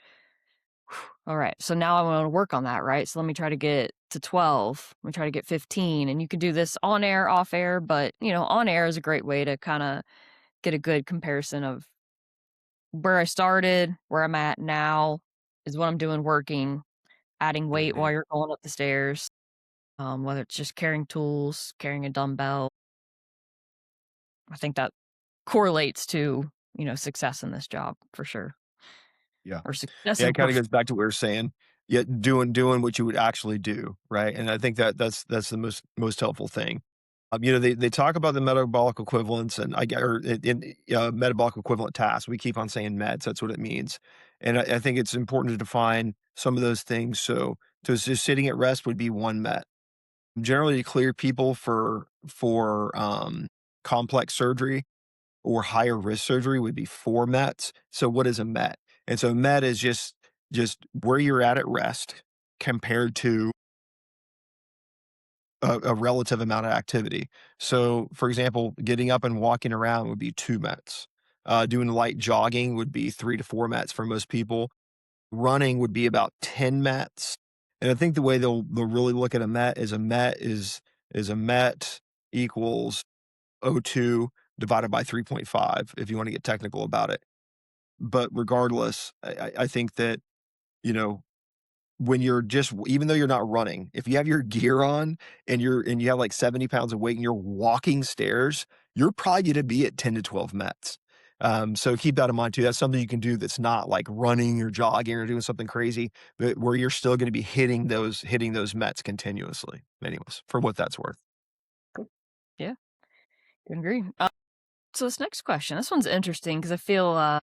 All right. So now I want to work on that, right? So let me try to get to 12. Let me try to get 15. And you can do this on air, off air, but on air is a great way to kind of get a good comparison of where I started, where I'm at now, is what I'm doing working, adding weight while
Mhm.
you're going up the stairs, whether it's just carrying tools, carrying a dumbbell. I think that correlates to, success in this job for sure,
Yeah.
or success
Yeah,
in
it
a
kinda
prof.
goes back to what we were saying. Yeah, doing what you would actually do, right? And I think that's the most helpful thing. They talk about the metabolic equivalents and I get or metabolic equivalent tasks. We keep on saying meds, that's what it means. And I think it's important to define some of those things. So, just sitting at rest would be 1 met. Generally, to clear people for complex surgery or higher risk surgery would be 4 mets. So what is a met? And so met is just where you're at rest compared to a relative amount of activity. So, for example, getting up and walking around would be 2 mets. Doing light jogging would be 3 to 4 mets for most people. Running would be about 10 mets. And I think the way they'll really look at a met equals O2 divided by 3.5 if you wanna get technical about it. But regardless, I think that, you know, when you're just even though you're not running, if you have your gear on and you have, like, 70 pounds of weight and you're walking stairs, you're probably gonna be at 10 to 12 mets. So keep that in mind too. That's something you can do that's not like running or jogging or doing something crazy, but where you're still gonna be hitting those mets continuously. Anyways, for what that's worth.
Yeah, can agree. So this next question, this one's interesting because I feel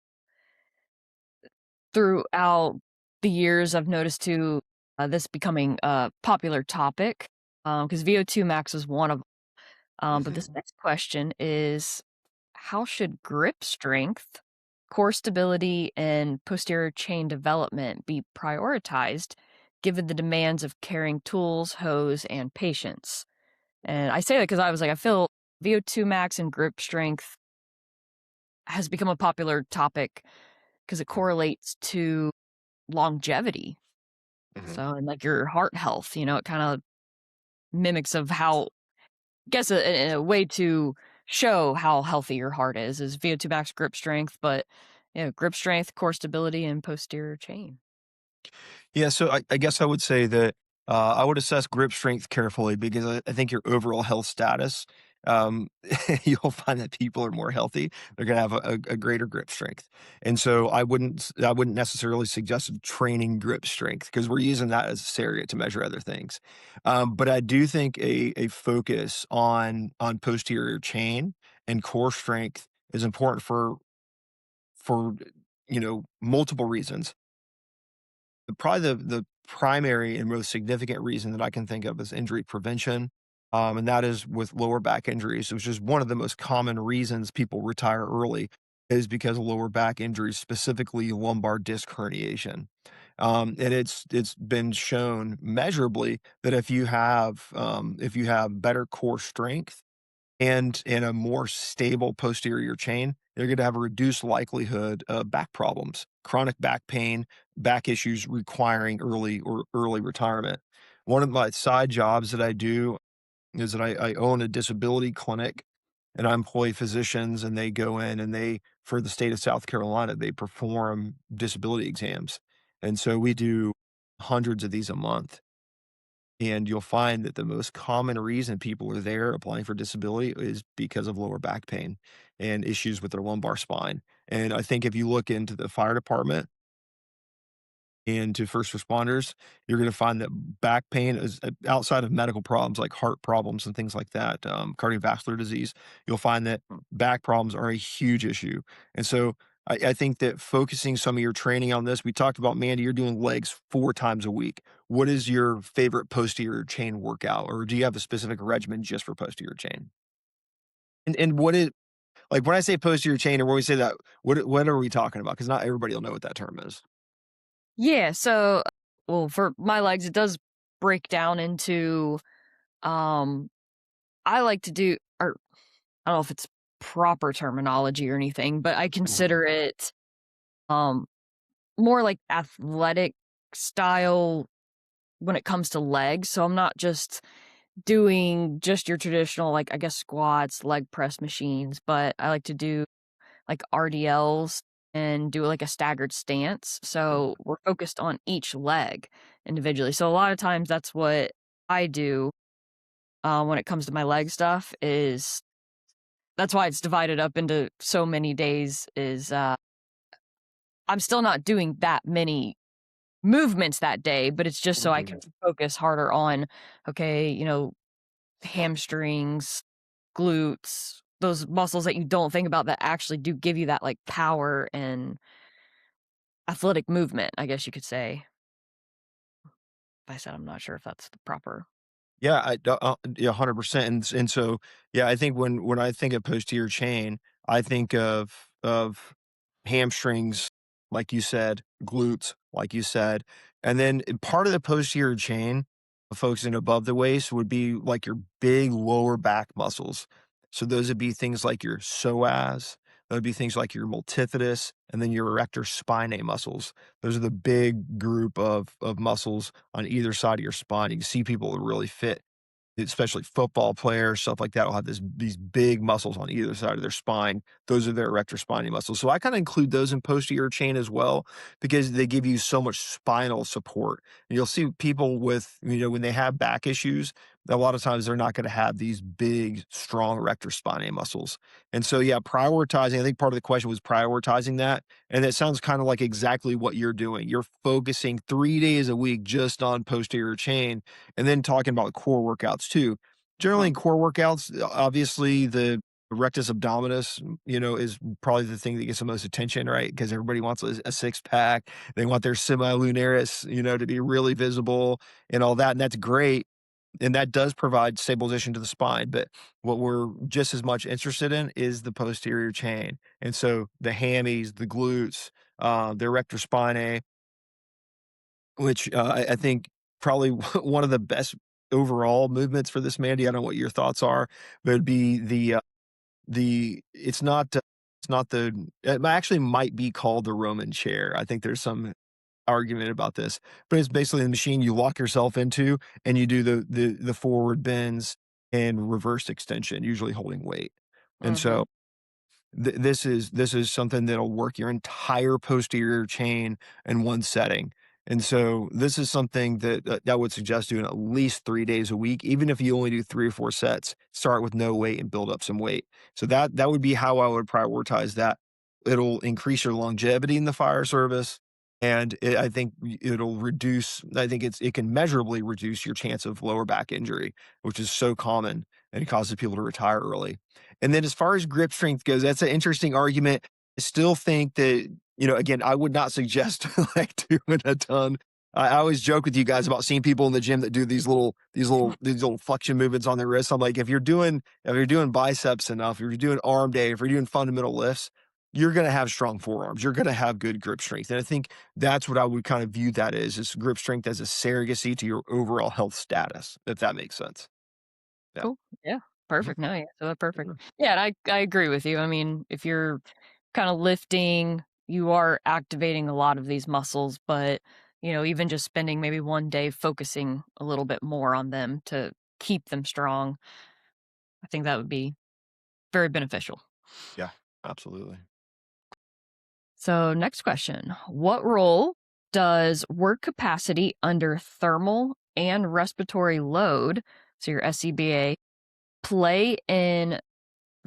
throughout the years I've noticed too this becoming a popular topic because VO2 max is one of. But this
Mhm.
next question is, how should grip strength, core stability, and posterior chain development be prioritized given the demands of carrying tools, hose, and patience? And I say that because I was like, I feel VO2 max and grip strength has become a popular topic because it correlates to longevity.
Mhm.
So, and like your heart health, it kind of mimics of how, guess a way to show how healthy your heart is VO2 max grip strength, but grip strength, core stability, and posterior chain.
Yeah, so I guess I would say that I would assess grip strength carefully because I think your overall health status, um, you'll find that people are more healthy. They're going to have a greater grip strength, and so I wouldn't necessarily suggest training grip strength because we're using that as a surrogate to measure other things. But I do think a focus on posterior chain and core strength is important for multiple reasons. Probably the primary and most significant reason that I can think of is injury prevention, and that is with lower back injuries, which is one of the most common reasons people retire early is because of lower back injuries, specifically lumbar disc herniation. And it's been shown measurably that if you have better core strength and in a more stable posterior chain, they're going to have a reduced likelihood of back problems, chronic back pain, back issues requiring early retirement. One of my side jobs that I do is that I own a disability clinic and I employ physicians and they go in and for the state of South Carolina, they perform disability exams. And so we do hundreds of these a month. And you'll find that the most common reason people are there applying for disability is because of lower back pain and issues with their lumbar spine. And I think if you look into the fire department and to first responders, you're going to find that back pain is outside of medical problems like heart problems and things like that, cardiovascular disease. You'll find that back problems are a huge issue. And so I think that focusing some of your training on this, we talked about, Mandy, you're doing legs 4 times a week. What is your favorite posterior chain workout? Or do you have a specific regimen just for posterior chain? And what is, like when I say posterior chain or when we say that, what are we talking about? Because not everybody will know what that term is.
Yeah, so well, for my legs, it does break down into um I like to do, or I don't know if it's proper terminology or anything, but I
Mhm.
consider it um more like athletic style when it comes to legs. So I'm not just doing just your traditional, like, I guess, squats, leg press machines, but I like to do like RDLs and do like a staggered stance. So we're focused on each leg individually. So a lot of times that's what I do when it comes to my leg stuff is that's why it's divided up into so many days is I'm still not doing that many movements that day, but it's just so I
Mhm.
can focus harder on, okay, hamstrings, glutes, those muscles that you don't think about that actually do give you that like power and athletic movement, I guess you could say. If I said I'm not sure if that's the proper.
Yeah, yeah, 100%, and so, yeah, I think when I think of posterior chain, I think of hamstrings, like you said, glutes, like you said, and then part of the posterior chain, focusing above the waist would be like your big lower back muscles. So those would be things like your psoas, that would be things like your multifidus, and then your erector spinae muscles. Those are the big group of muscles on either side of your spine. You can see people are really fit, especially football players, stuff like that, will have these big muscles on either side of their spine. Those are their erector spinae muscles. So I kind of include those in posterior chain as well because they give you so much spinal support. And you'll see people with, when they have back issues, a lot of times they're not going to have these big, strong erector spinae muscles. And so, yeah, prioritizing, I think part of the question was prioritizing that. And it sounds kind of like exactly what you're doing. You're focusing 3 days a week just on posterior chain and then talking about core workouts too. Generally in
Mhm.
core workouts, obviously the rectus abdominis, is probably the thing that gets the most attention, right? Because everybody wants a six pack. They want their semilunaris, to be really visible and all that. And that's great. And that does provide stabilization to the spine. But what we're just as much interested in is the posterior chain. And so the hammies, the glutes, the erector spinae, which, I think probably one of the best overall movements for this, Mandy. I don't know what your thoughts are, but it'd be the it's not. It's not the it actually might be called the Roman chair. I think there's some argument about this, but it's basically the machine you lock yourself into and you do the forward bends and reverse extension, usually holding weight. And
Mhm.
so this is something that'll work your entire posterior chain in one setting. And so this is something that I would suggest doing at least 3 days a week, even if you only do 3 or 4 sets, start with no weight and build up some weight. So that would be how I would prioritize that. It'll increase your longevity in the fire service, and I think it'll reduce I think it can measurably reduce your chance of lower back injury, which is so common and it causes people to retire early. And then as far as grip strength goes, that's an interesting argument. I still think that, again, I would not suggest like doing a ton. I always joke with you guys about seeing people in the gym that do these little flexion movements on their wrists. I'm like, if you're doing biceps enough, if you're doing arm day, if you're doing fundamental lifts, you're gonna have strong forearms. You're gonna have good grip strength. And I think that's what I would kind of view that as, is grip strength as a surrogacy to your overall health status, if that makes sense. Yeah.
Cool. Yeah.
Mhm.
Perfect. No, yeah, so perfect.
Yeah.
Yeah, and I agree with you. I mean, if you're kinda lifting, you are activating a lot of these muscles, but, even just spending maybe 1 day focusing a little bit more on them to keep them strong, I think that would be very beneficial.
Yeah, absolutely.
So, next question. What role does work capacity under thermal and respiratory load, so your SCBA, play in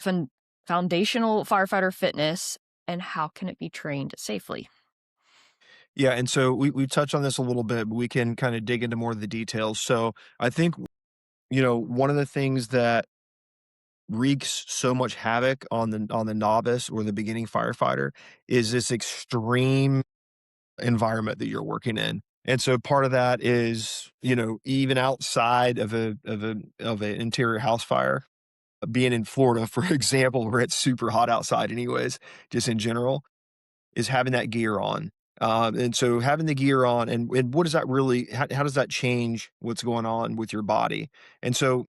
fun- foundational firefighter fitness, and how can it be trained safely?
Yeah, and so we touched on this a little bit, but we can kind of dig into more of the details. So I think, one of the things that wreaks so much havoc on the novice or the beginning firefighter is this extreme environment that you're working in. And so part of that is, even outside of an interior house fire, being in Florida, for example, where it's super hot outside anyways, just in general, is having that gear on. And so having the gear on, and what does that really how does that change what's going on with your body? And so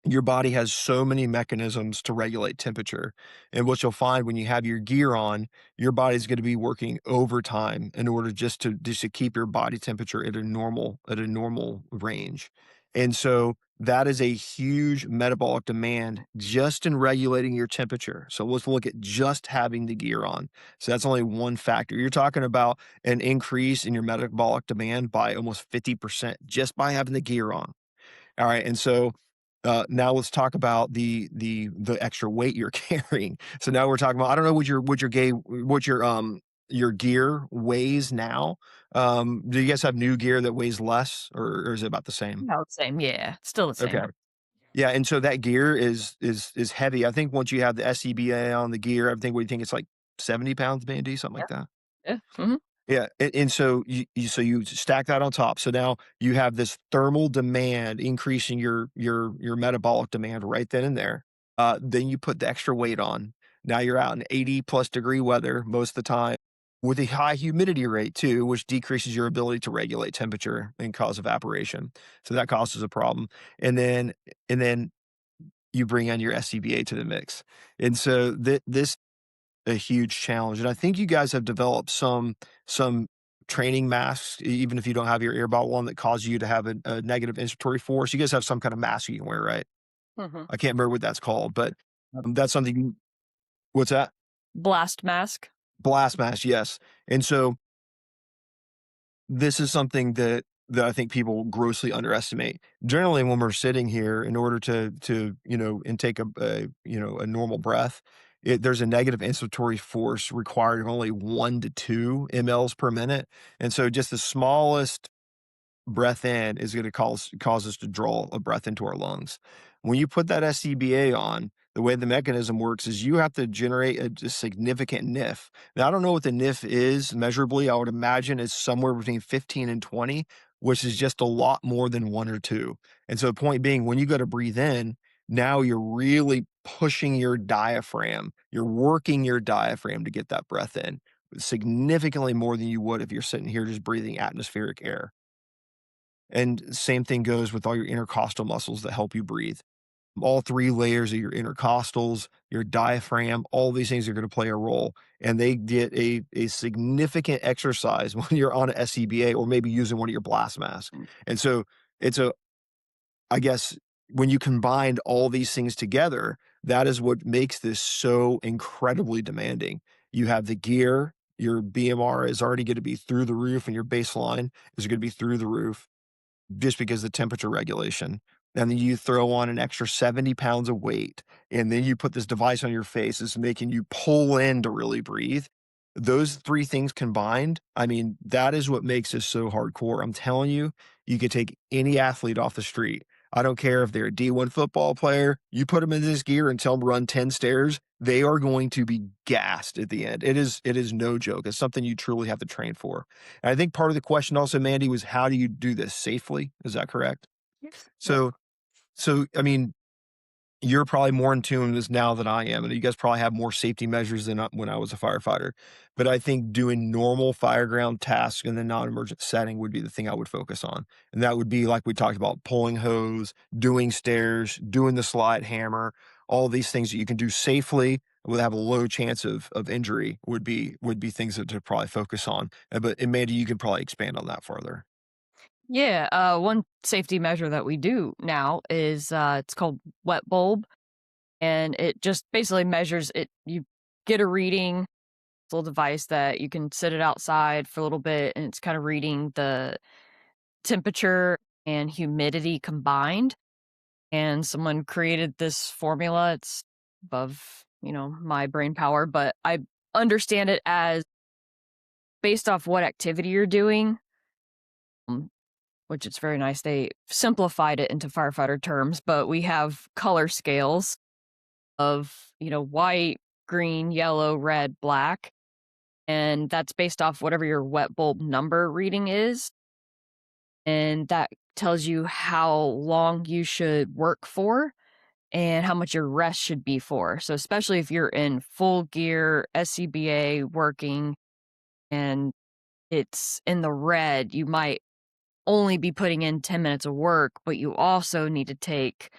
your body has so many mechanisms to regulate temperature. And what you'll find when you have your gear on, your body's going to be working overtime in order just to keep your body temperature at a normal range. And so that is a huge metabolic demand just in regulating your temperature. So let's look at just having the gear on. So that's only one factor. You're talking about an increase in your metabolic demand by almost 50% just by having the gear on. All right, and so, now let's talk about the extra weight you're carrying. So now we're talking about I don't know what your gear weighs now. Do you guys have new gear that weighs less, or is it about the same?
About the same, yeah, still the
Okay.
same.
Yeah, and so that gear is heavy. I think once you have the SCBA on the gear, I think we think it's like 70 pounds, maybe, something
Yeah,
like that.
yeah, mhm,
Yeah, and so you stack that on top. So now you have this thermal demand increasing your metabolic demand right then and there. Then you put the extra weight on. Now you're out in 80 plus degree weather most of the time with a high humidity rate too, which decreases your ability to regulate temperature and cause evaporation. So that causes a problem. And then you bring in your SCBA to the mix. And so this a huge challenge, and I think you guys have developed some training masks, even if you don't have your air bottle on, that cause you to have a negative inspiratory force. You guys have some kind of mask you can wear, right?
mhm.
I can't remember what that's called, but,
Yep.
that's something you what's that?
Blast mask?
Blast mask, yes, and so this is something that I think people grossly underestimate. Generally, when we're sitting here, in order to intake a normal breath, there's a negative inspiratory force required of only 1 to 2 mLs per minute, and so just the smallest breath in is gonna cause us to draw a breath into our lungs. When you put that SCBA on, the way the mechanism works is you have to generate a significant NIF. Now, I don't know what the NIF is measurably. I would imagine it's somewhere between 15 and 20, which is just a lot more than 1 or 2. And so the point being, when you go to breathe in, now you're really pushing your diaphragm. You're working your diaphragm to get that breath in, significantly more than you would if you're sitting here just breathing atmospheric air. And same thing goes with all your intercostal muscles that help you breathe. all 3 layers of your intercostals, your diaphragm, all these things are gonna play a role, and they get a significant exercise when you're on a SCBA or maybe using one of your blast masks. And so, it's a I guess when you combine all these things together, that is what makes this so incredibly demanding. You have the gear, your BMR is already gonna be through the roof, and your baseline is gonna be through the roof just because of the temperature regulation. And then you throw on an extra 70 pounds of weight, and then you put this device on your face that's making you pull in to really breathe. Those 3 things combined, I mean, that is what makes this so hardcore. I'm telling you, you could take any athlete off the street. I don't care if they're a D1 football player, you put them in this gear and tell them to run 10 stairs, they are going to be gassed at the end. It is no joke. It's something you truly have to train for. And I think part of the question also, Mandy, was how do you do this safely? Is that correct?
Yes. Yep.
So I mean, you're probably more in tune with this now than I am, and you guys probably have more safety measures than when I was a firefighter. But I think doing normal fireground tasks in the non-emergent setting would be the thing I would focus on. And that would be like we talked about, pulling hose, doing stairs, doing the slide hammer, all these things that you can do safely would have a low chance of injury would be things that to probably focus on. And Mandy, you can probably expand on that further.
Yeah, one safety measure that we do now is, it's called wet bulb, and it just basically measures it. You get a reading, it's a little device that you can sit it outside for a little bit, and it's kinda reading the temperature and humidity combined, and someone created this formula. It's above, my brain power, but I understand it as based off what activity you're doing, um, which it's very nice. They simplified it into firefighter terms, but we have color scales of, white, green, yellow, red, black, and that's based off whatever your wet bulb number reading is, and that tells you how long you should work for and how much your rest should be for. So especially if you're in full gear, SCBA working, and it's in the red, you might only be putting in 10 minutes of work, but you also need to take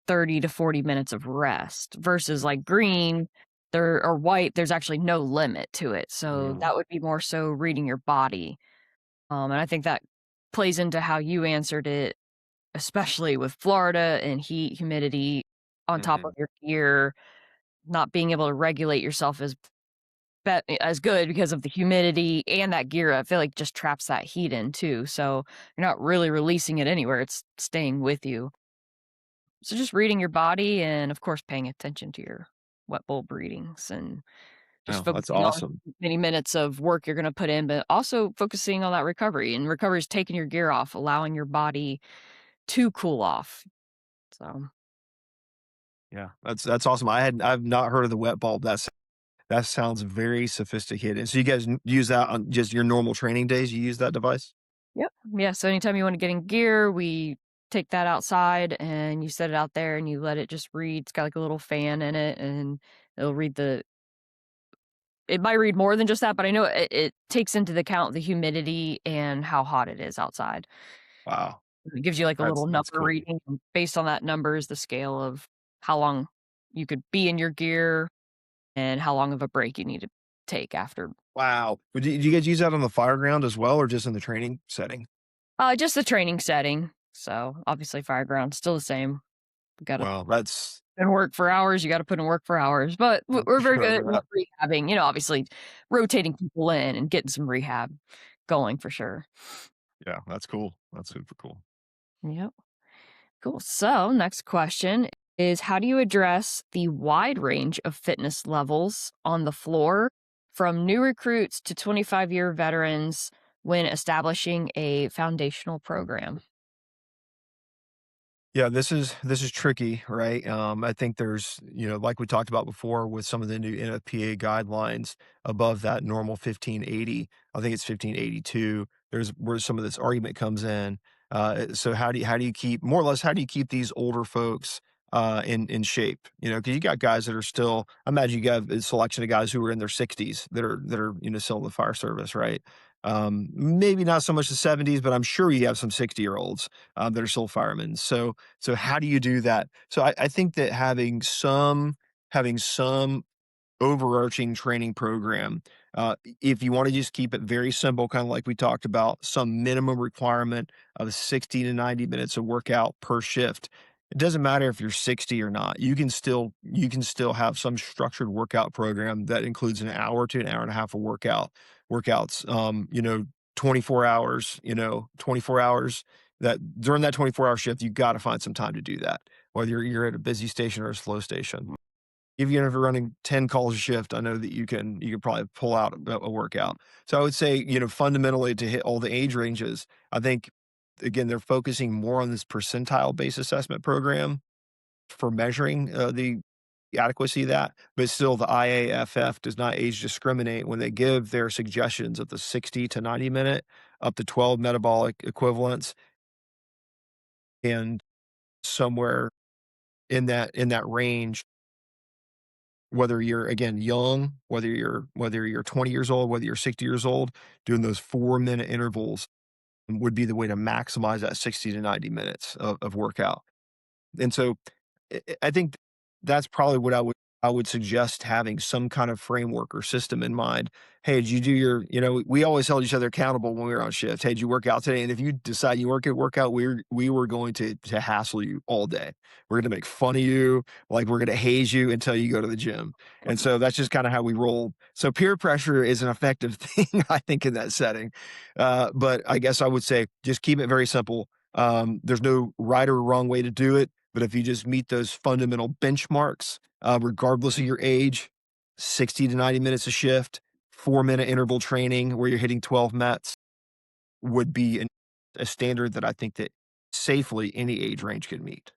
30 to 40 minutes of rest versus like green there or white, there's actually no limit to it. So
Mm,
that would be more so reading your body. And I think that plays into how you answered it, especially with Florida and heat, humidity on top of
mhm.
your gear, not being able to regulate yourself as good because of the humidity and that gear. I feel like just traps that heat in too. So you're not really releasing it anywhere. It's staying with you. So just reading your body and of course paying attention to your wet bulb readings and just
Oh, that's
focusing on
awesome.
many minutes of work you're going to put in, but also focusing on that recovery. And recovery is taking your gear off, allowing your body to cool off. So
Yeah, that's awesome. I've not heard of the wet bulb. That sounds very sophisticated. So you guys use that on just your normal training days? You use that device?
yep. Yeah. So anytime you want to get in gear, we take that outside and you set it out there and you let it just read. It's got like a little fan in it and it'll read it might read more than just that, but I know it takes into the account the humidity and how hot it is outside.
Wow,
It gives you like a little
that's
number
cool.
reading, and based on that number is the scale of how long you could be in your gear and how long of a break you need to take after.
Wow. But do you guys use that on the fire ground as well, or just in the training setting?
Just the training setting. So obviously fire ground still the same. We gotta
Wow, that's
put in work for hours, you gotta put in work for hours, but we're very good at
that
rehabbing, obviously rotating people in and getting some rehab going for sure.
yeah, that's cool. That's super cool.
Yep. Cool. So, next question is how do you address the wide range of fitness levels on the floor from new recruits to 25-year veterans when establishing a foundational program?
Yeah, this is tricky, right? I think there's, like we talked about before with some of the new NFPA guidelines above that normal 1580. I think it's 1582. There's where some of this argument comes in. So how do you keep more or less how do you keep these older folks in shape, because you got guys that are still. I imagine you got a selection of guys who are in their 60s that are still in the fire service, right? Maybe not so much the 70s, but I'm sure you have some 60-year-olds that are still firemen. So how do you do that? So I think that having some overarching training program. If you want to just keep it very simple, kind of like we talked about, some minimum requirement of 60 to 90 minutes of workout per shift. It doesn't matter if you're 60 or not. You can still have some structured workout program that includes an hour to an hour and a half of workouts. 24 hours, 24 hours that during that 24-hour shift, you got to find some time to do that, whether you're at a busy station or a slow station. Even if you're running 10 calls a shift, I know that you can probably pull out a workout. So I would say, fundamentally to hit all the age ranges, I think again, they're focusing more on this percentile-based assessment program for measuring the adequacy of that, but still the IAFF does not age discriminate when they give their suggestions of the 60 to 90 minute up to 12 metabolic equivalents and somewhere in that range. Whether you're, again, young, whether you're 20 years old, whether you're 60 years old, doing those 4-minute intervals would be the way to maximize that 60 to 90 minutes of workout. And so I think that's probably what I would suggest, having some kind of framework or system in mind. Hey, did you do we always held each other accountable when we were on shift. Hey, did you work out today? And if you decide you weren't going to work out, we were going to hassle you all day. We're going to make fun of you, like we're going to haze you until you go to the gym. And so that's just kind of how we roll. So peer pressure is an effective thing, I think, in that setting. But I guess I would say just keep it very simple. There's no right or wrong way to do it. But if you just meet those fundamental benchmarks, regardless of your age, 60 to 90 minutes a shift, 4-minute interval training where you're hitting 12 mets would be a standard that I think that safely any age range can meet.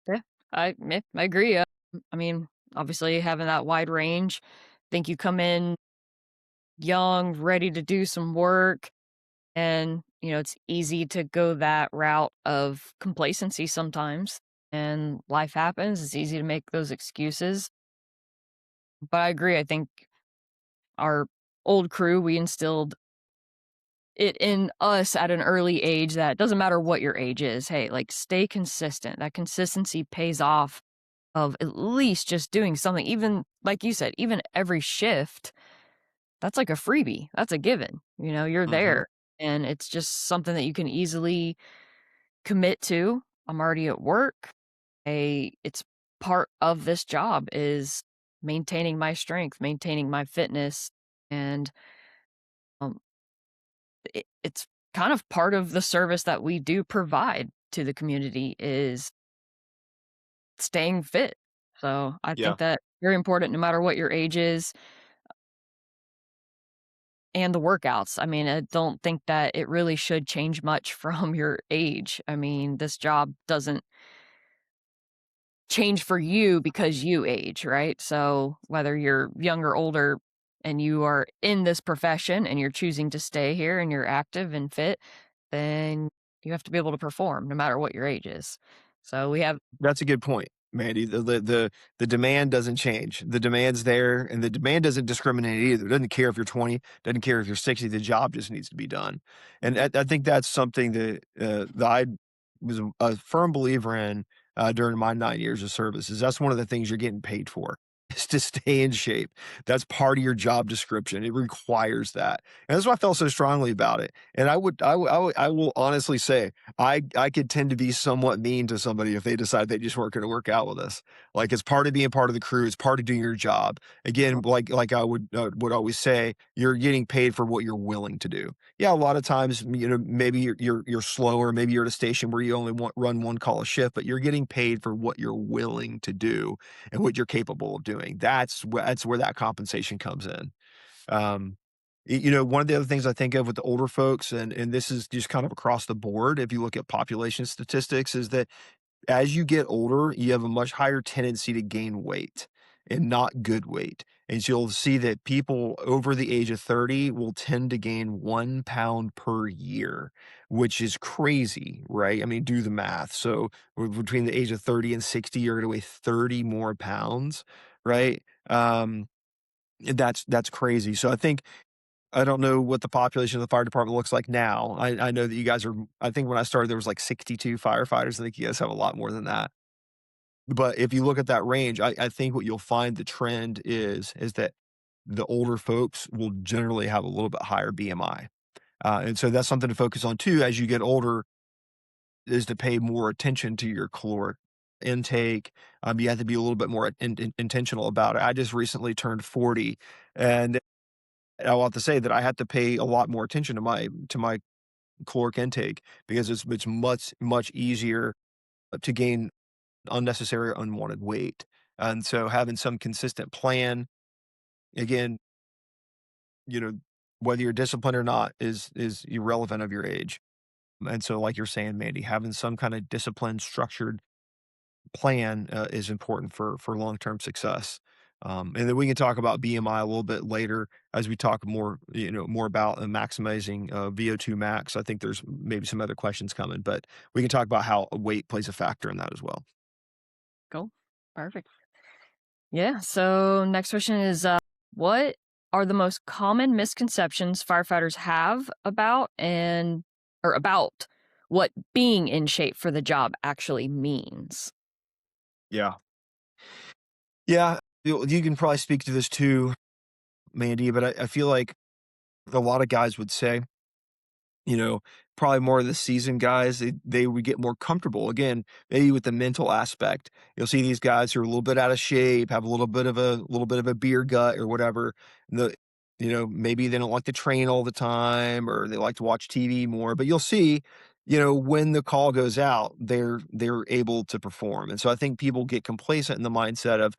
Yeah, I agree. I mean, obviously having that wide range, think you come in young, ready to do some work, and it's easy to go that route of complacency sometimes. And life happens. It's easy to make those excuses. But I agree. I think our old crew, we instilled it in us at an early age that doesn't matter what your age is. Hey, like stay consistent. That consistency pays off of at least just doing something. Even like you said, even every shift, that's like a freebie. That's a given. You're
Mhm.
there and it's just something that you can easily commit to. I'm already at work. It's part of this job is maintaining my strength, maintaining my fitness, and um, it's kind of part of the service that we do provide to the community is staying fit. So I
Yeah.
think that very important no matter what your age is and the workouts. I mean, I don't think that it really should change much from your age. I mean, this job doesn't change for you because you age, right? So whether you're young or older and you are in this profession and you're choosing to stay here and you're active and fit, then you have to be able to perform no matter what your age is. So we have
That's a good point, Mandy. The demand doesn't change. The demand's there, and the demand doesn't discriminate either. It doesn't care if you're 20, doesn't care if you're 60. The job just needs to be done, and I think that's something that I was a firm believer in during my 9 years of service. Is that's one of the things you're getting paid for. Is to stay in shape. That's part of your job description. It requires that, and that's why I felt so strongly about it. And I will honestly say I could tend to be somewhat mean to somebody if they decide they just weren't gonna work out with us. Like, it's part of being part of the crew, it's part of doing your job. Again, like I would always say, you're getting paid for what you're willing to do. Yeah, a lot of times, maybe you're slower, maybe you're at a station where you only run 1 call a shift, but you're getting paid for what you're willing to do and what you're capable of doing. That's where that compensation comes in. Um, one of the other things I think of with the older folks, and this is just kind of across the board, if you look at population statistics, is that as you get older, you have a much higher tendency to gain weight and not good weight. And so you'll see that people over the age of 30 will tend to gain 1 pound per year, which is crazy, right? I mean, do the math. So between the age of 30 and 60, you're gonna weigh 30 more pounds, right? That's crazy. So I don't know what the population of the fire department looks like now. I know that you guys are I think when I started, there was like 62 firefighters. I think you guys have a lot more than that. But if you look at that range, I think what you'll find the trend is that the older folks will generally have a little bit higher BMI. And so that's something to focus on too as you get older, is to pay more attention to your caloric intake. You have to be a little bit more intentional about it. I just recently turned 40, and I'll have to say that I had to pay a lot more attention to my caloric intake because it's much easier to gain unnecessary or unwanted weight. And so having some consistent plan, again, you know, whether you're disciplined or not is irrelevant of your age. And so, like you're saying, Mandy, having some kind of disciplined, structured plan is important for long term success. And then we can talk about BMI a little bit later as we talk more, more about maximizing VO2 max. I think there's maybe some other questions coming, but we can talk about how weight plays a factor in that as well.
Cool. Perfect. Yeah. So next question is, what are the most common misconceptions firefighters have about what being in shape for the job actually means?
Yeah. Yeah. You can probably speak to this too, Mandy, but I feel like a lot of guys would say, you know, probably more of the seasoned guys, they would get more comfortable. Again, maybe with the mental aspect. You'll see these guys who are a little bit out of shape, have a little bit of a beer gut or whatever. And maybe they don't like to train all the time or they like to watch TV more, but you'll see, when the call goes out, they're able to perform. And so I think people get complacent in the mindset of,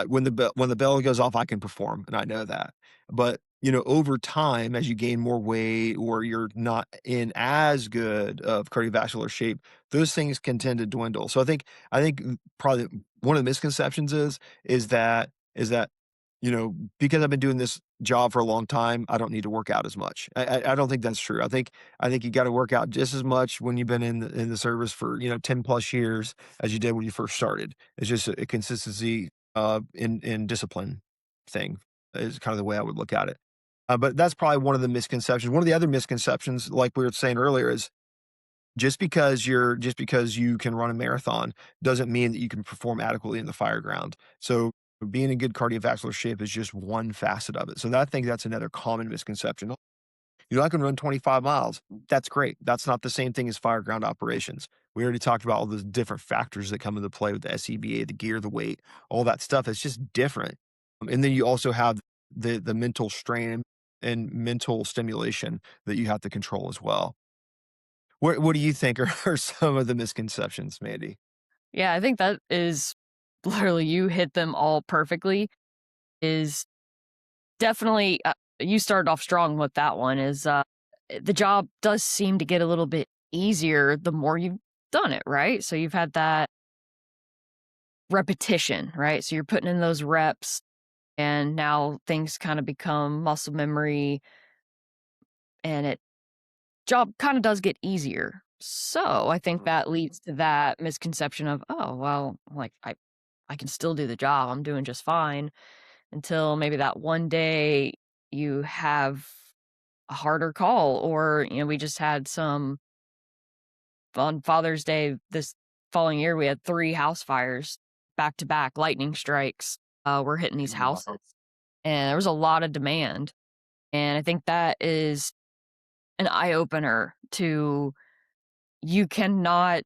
when the bell goes off, I can perform, and I know that. But over time, as you gain more weight or you're not in as good of cardiovascular shape, those things can tend to dwindle. So I think probably one of the misconceptions is that because I've been doing this job for a long time, I don't need to work out as much. I don't think that's true. I think you got to work out just as much when you've been in the service for 10 plus years as you did when you first started. It's just a consistency in discipline thing is kind of the way I would look at it. But that's probably one of the misconceptions. One of the other misconceptions, like we were saying earlier, is just because you can run a marathon doesn't mean that you can perform adequately in the fire ground. So being in good cardiovascular shape is just one facet of it. So I think that's another common misconception. You're not going to run 25 miles. That's great. That's not the same thing as fire ground operations. We already talked about all the different factors that come into play with the SCBA, the gear, the weight, all that stuff. It's just different. And then you also have the mental strain and mental stimulation that you have to control as well. What do you think are some of the misconceptions, Mandy?
Yeah, I think that is literally you hit them all perfectly. Is definitely you started off strong with that one. Is the job does seem to get a little bit easier the more you've done it, right? So you've had that repetition, right? So you're putting in those reps, and now things kind of become muscle memory, and it job kind of does get easier. So I think that leads to that misconception of, oh well, like I can still do the job. I'm doing just fine until maybe that one day you have a harder call, or we just had some on Father's Day this following year. We had 3 house fires back to back, lightning strikes. Were hitting these
Wow.
houses, and there was a lot of demand. And I think that is an eye opener to you cannot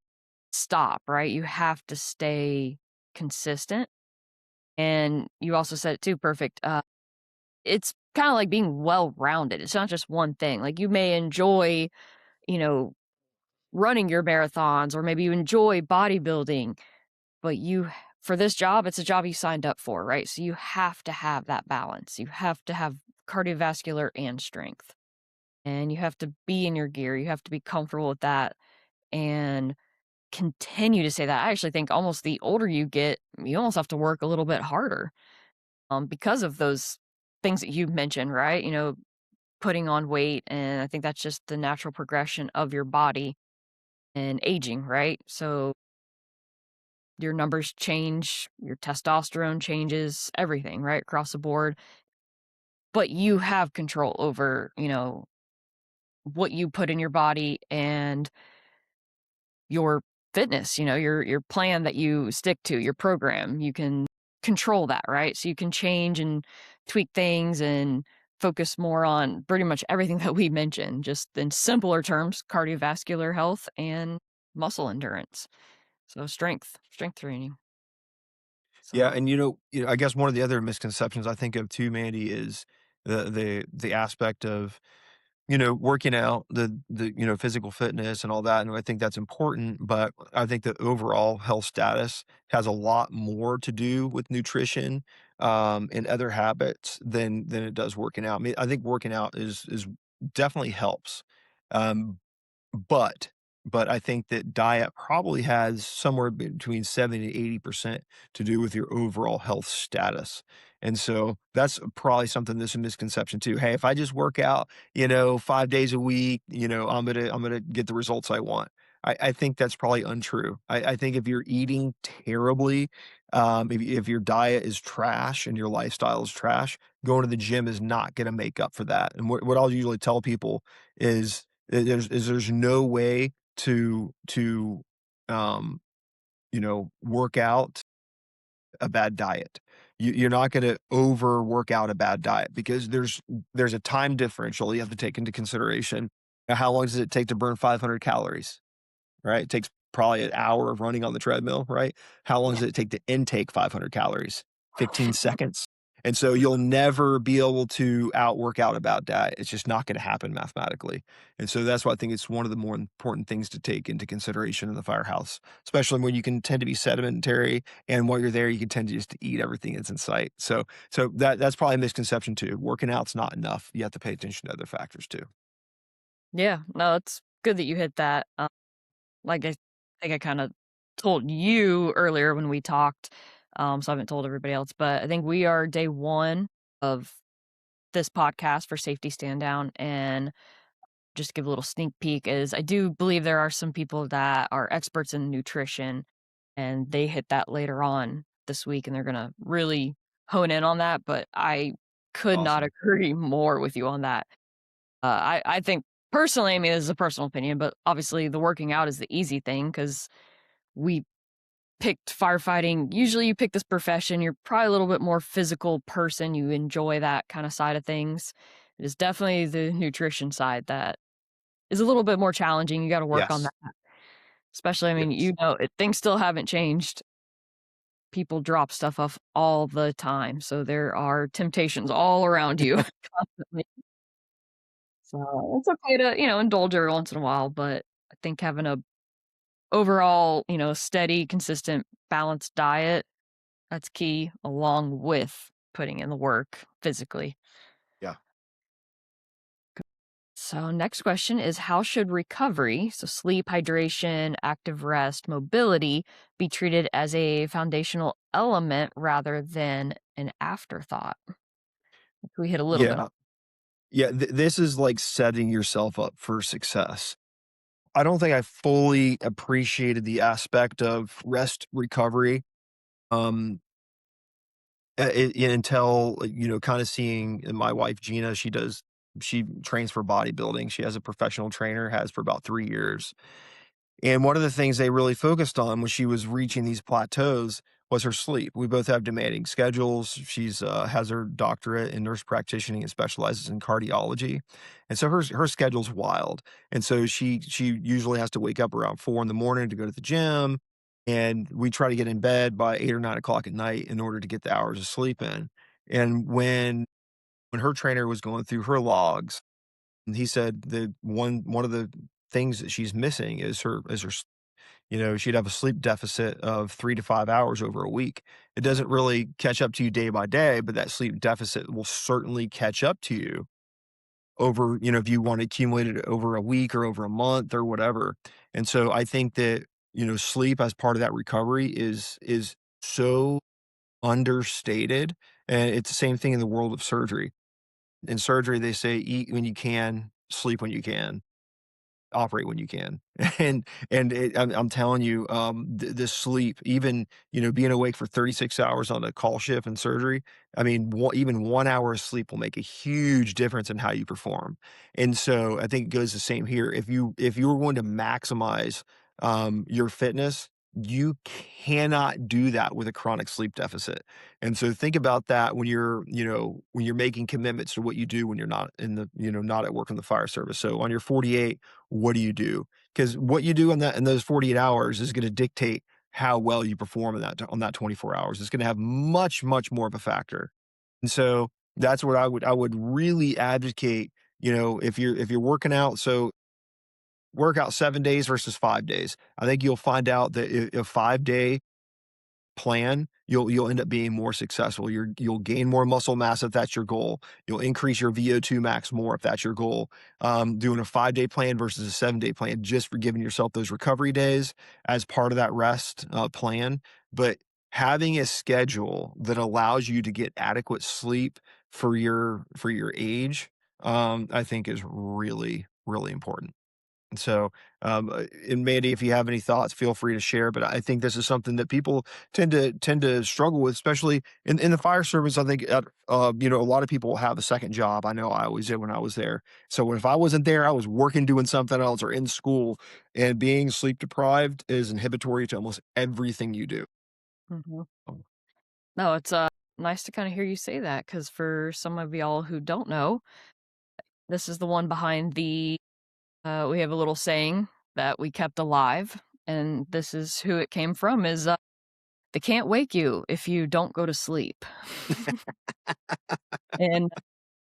stop, right? You have to stay consistent. And you also said it too, perfect. It's kind of like being well rounded. It's not just one thing. Like you may enjoy, you know, running your marathons, or maybe you enjoy bodybuilding, but for this job, it's a job you signed up for, right? So you have to have that balance. You have to have cardiovascular and strength, and you have to be in your gear. You have to be comfortable with that and continue to say that. I actually think almost the older you get, you almost have to work a little bit harder. because of those things that you mentioned, right? Putting on weight, and I think that's just the natural progression of your body and aging, right? So your numbers change, your testosterone changes, everything, right? Across the board. But you have control over, what you put in your body and your fitness, your plan that you stick to, your program. You can control that, right? So you can change and tweak things and focus more on pretty much everything that we mentioned, just in simpler terms, cardiovascular health and muscle endurance. So strength training.
Yeah,
So
and I guess one of the other misconceptions I think of too, Mandy, is the aspect of working out, the physical fitness and all that, and I think that's important, but I think the overall health status has a lot more to do with nutrition, and other habits than it does working out. I mean, I think working out is definitely helps, um, but but I think that diet probably has somewhere between 70 to 80% to do with your overall health status. And so that's probably something that's a misconception too. Hey, if I just work out, 5 days a week, I'm gonna get the results I want. I think that's probably untrue. I think if you're eating terribly, if your diet is trash and your lifestyle is trash, going to the gym is not gonna make up for that. And what I'll usually tell people is there's no way to um, work out a bad diet. You're not gonna over work out a bad diet because there's a time differential you have to take into consideration. Now, how long does it take to burn 500 calories? Right? It takes probably an hour of running on the treadmill, right? How long does it take to intake 500 calories? 15 seconds. And so you'll never be able to outwork out a bad diet. It's just not going to happen mathematically. And so that's why I think it's one of the more important things to take into consideration in the firehouse, especially when you can tend to be sedimentary and while you're there, you can tend to just to eat everything that's in sight. So that's probably a misconception too. Working out's not enough. You have to pay attention to other factors too.
yeah, no, it's good that you hit that. Like I think I kind of told you earlier when we talked, so I haven't told everybody else, but I think we are day one of this podcast for Safety Standdown, and just to give a little sneak peek is I do believe there are some people that are experts in nutrition, and they hit that later on this week, and they're gonna really hone in on that. But I could not
Awesome.
agree more with you on that. I think personally, I mean, this is a personal opinion, but obviously the working out is the easy thing because we picked firefighting. Usually, you pick this profession, you're probably a little bit more physical person. You enjoy that kind of side of things. It is definitely the nutrition side that is a little bit more challenging. You got to work on
Yes.
that. Especially, I mean,
Yes.
things still haven't changed. People drop stuff off all the time. So there are temptations all around you constantly. So it's okay to, indulge every once in a while, but I think having a overall, steady, consistent, balanced diet, that's key along with putting in the work physically.
Yeah.
So next question is how should recovery, so sleep, hydration, active rest, mobility, be treated as a foundational element rather than an afterthought? We hit a little bit on.
Yeah. Yeah, this is like setting yourself up for success. I don't think I fully appreciated the aspect of rest recovery, um, until, kinda seeing my wife, Gina, she trains for bodybuilding. She has a professional trainer, has for about 3 years. And one of the things they really focused on when she was reaching these plateaus was her sleep. We both have demanding schedules. She's has her doctorate in nurse practitioning and specializes in cardiology, and so her schedule's wild. And so she usually has to wake up around 4 in the morning to go to the gym, and we try to get in bed by 8 or 9 o'clock at night in order to get the hours of sleep in. And when her trainer was going through her logs, and he said that one of the things that she's missing is her she'd have a sleep deficit of 3 to 5 hours over a week. It doesn't really catch up to you day by day, but that sleep deficit will certainly catch up to you over, if you want to accumulate it over a week or over a month or whatever. And so I think that, sleep as part of that recovery is so understated And it's the same thing in the world of surgery. In surgery, they say, "Eat when you can, sleep when you can." Operate when you can. I'm telling you, the sleep, even, being awake for 36 hours on a call shift in surgery, I mean, even 1 hour of sleep will make a huge difference in how you perform. And so I think it goes the same here. If you're going to maximize, your fitness, you cannot do that with a chronic sleep deficit. And so think about that when you're making commitments to what you do when you're not not at work in the fire service. So on your 48, what do you do? Because what you do in those 48 hours is gonna dictate how well you perform in that 24 hours. It's gonna have much, much more of a factor. And so that's what I would really advocate, if you're working out, so work out 7 days versus 5 days. I think you'll find out that a 5-day plan, you'll end up being more successful. You'll gain more muscle mass if that's your goal. You'll increase your VO2 max more if that's your goal. Doing a 5-day plan versus a 7-day plan, just for giving yourself those recovery days as part of that rest plan. But having a schedule that allows you to get adequate sleep for your age, I think is really, really important. So, and Mandy, if you have any thoughts, feel free to share. But I think this is something that people tend to struggle with, especially in the fire service. I think a lot of people have a second job. I know I always did when I was there. So if I wasn't there, I was working doing something else or in school, and being sleep deprived is inhibitory to almost everything you do.
Mhm. No, it's, nice to kinda hear you say that because for some of y'all who don't know, this is the one behind we have a little saying that we kept alive, and this is who it came from is, "They can't wake you if you don't go to sleep." And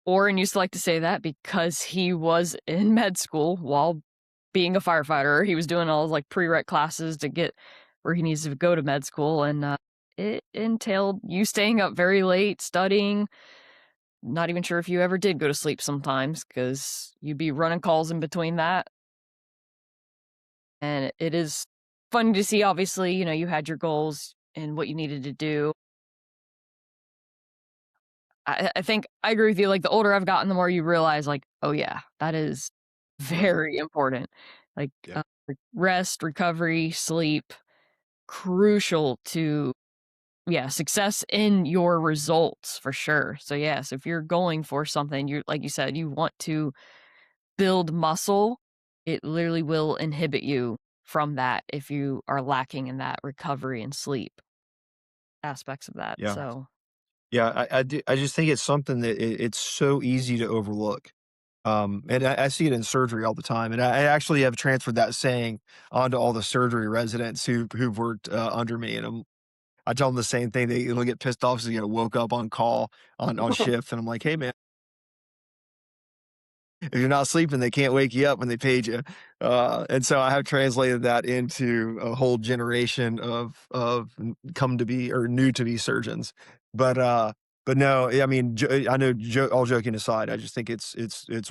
Orrin used to like to say that because he was in med school while being a firefighter. He was doing all his, like, prereq classes to get where he needs to go to med school, and, it entailed you staying up very late, studying, not even sure if you ever did go to sleep sometimes because 'cause you'd be running calls in between that, and it is funny to see, obviously, you had your goals and what you needed to do. I think I agree with you, like, the older I've gotten, the more you realize, like, "Oh, yeah, that is very important." Like,
Yeah.
rest, recovery, sleep, crucial to, yeah, success in your results for sure. So, yes, if you're going for something, you're like you said, you want to build muscle, it literally will inhibit you from that if you are lacking in that recovery and sleep aspects of that,
Yeah.
so
Yeah. I just think it's something that it's so easy to overlook. And I see it in surgery all the time, and I actually have transferred that saying onto all the surgery residents who've worked, under me, and I tell them the same thing. They'll get pissed off 'cause, woke up on call on shift, and I'm like, "Hey, man, if you're not sleeping, they can't wake you up when they paid you." And so I have translated that into a whole generation of come to be or new to be surgeons. But but no, I mean, I know. All joking aside, I just think it's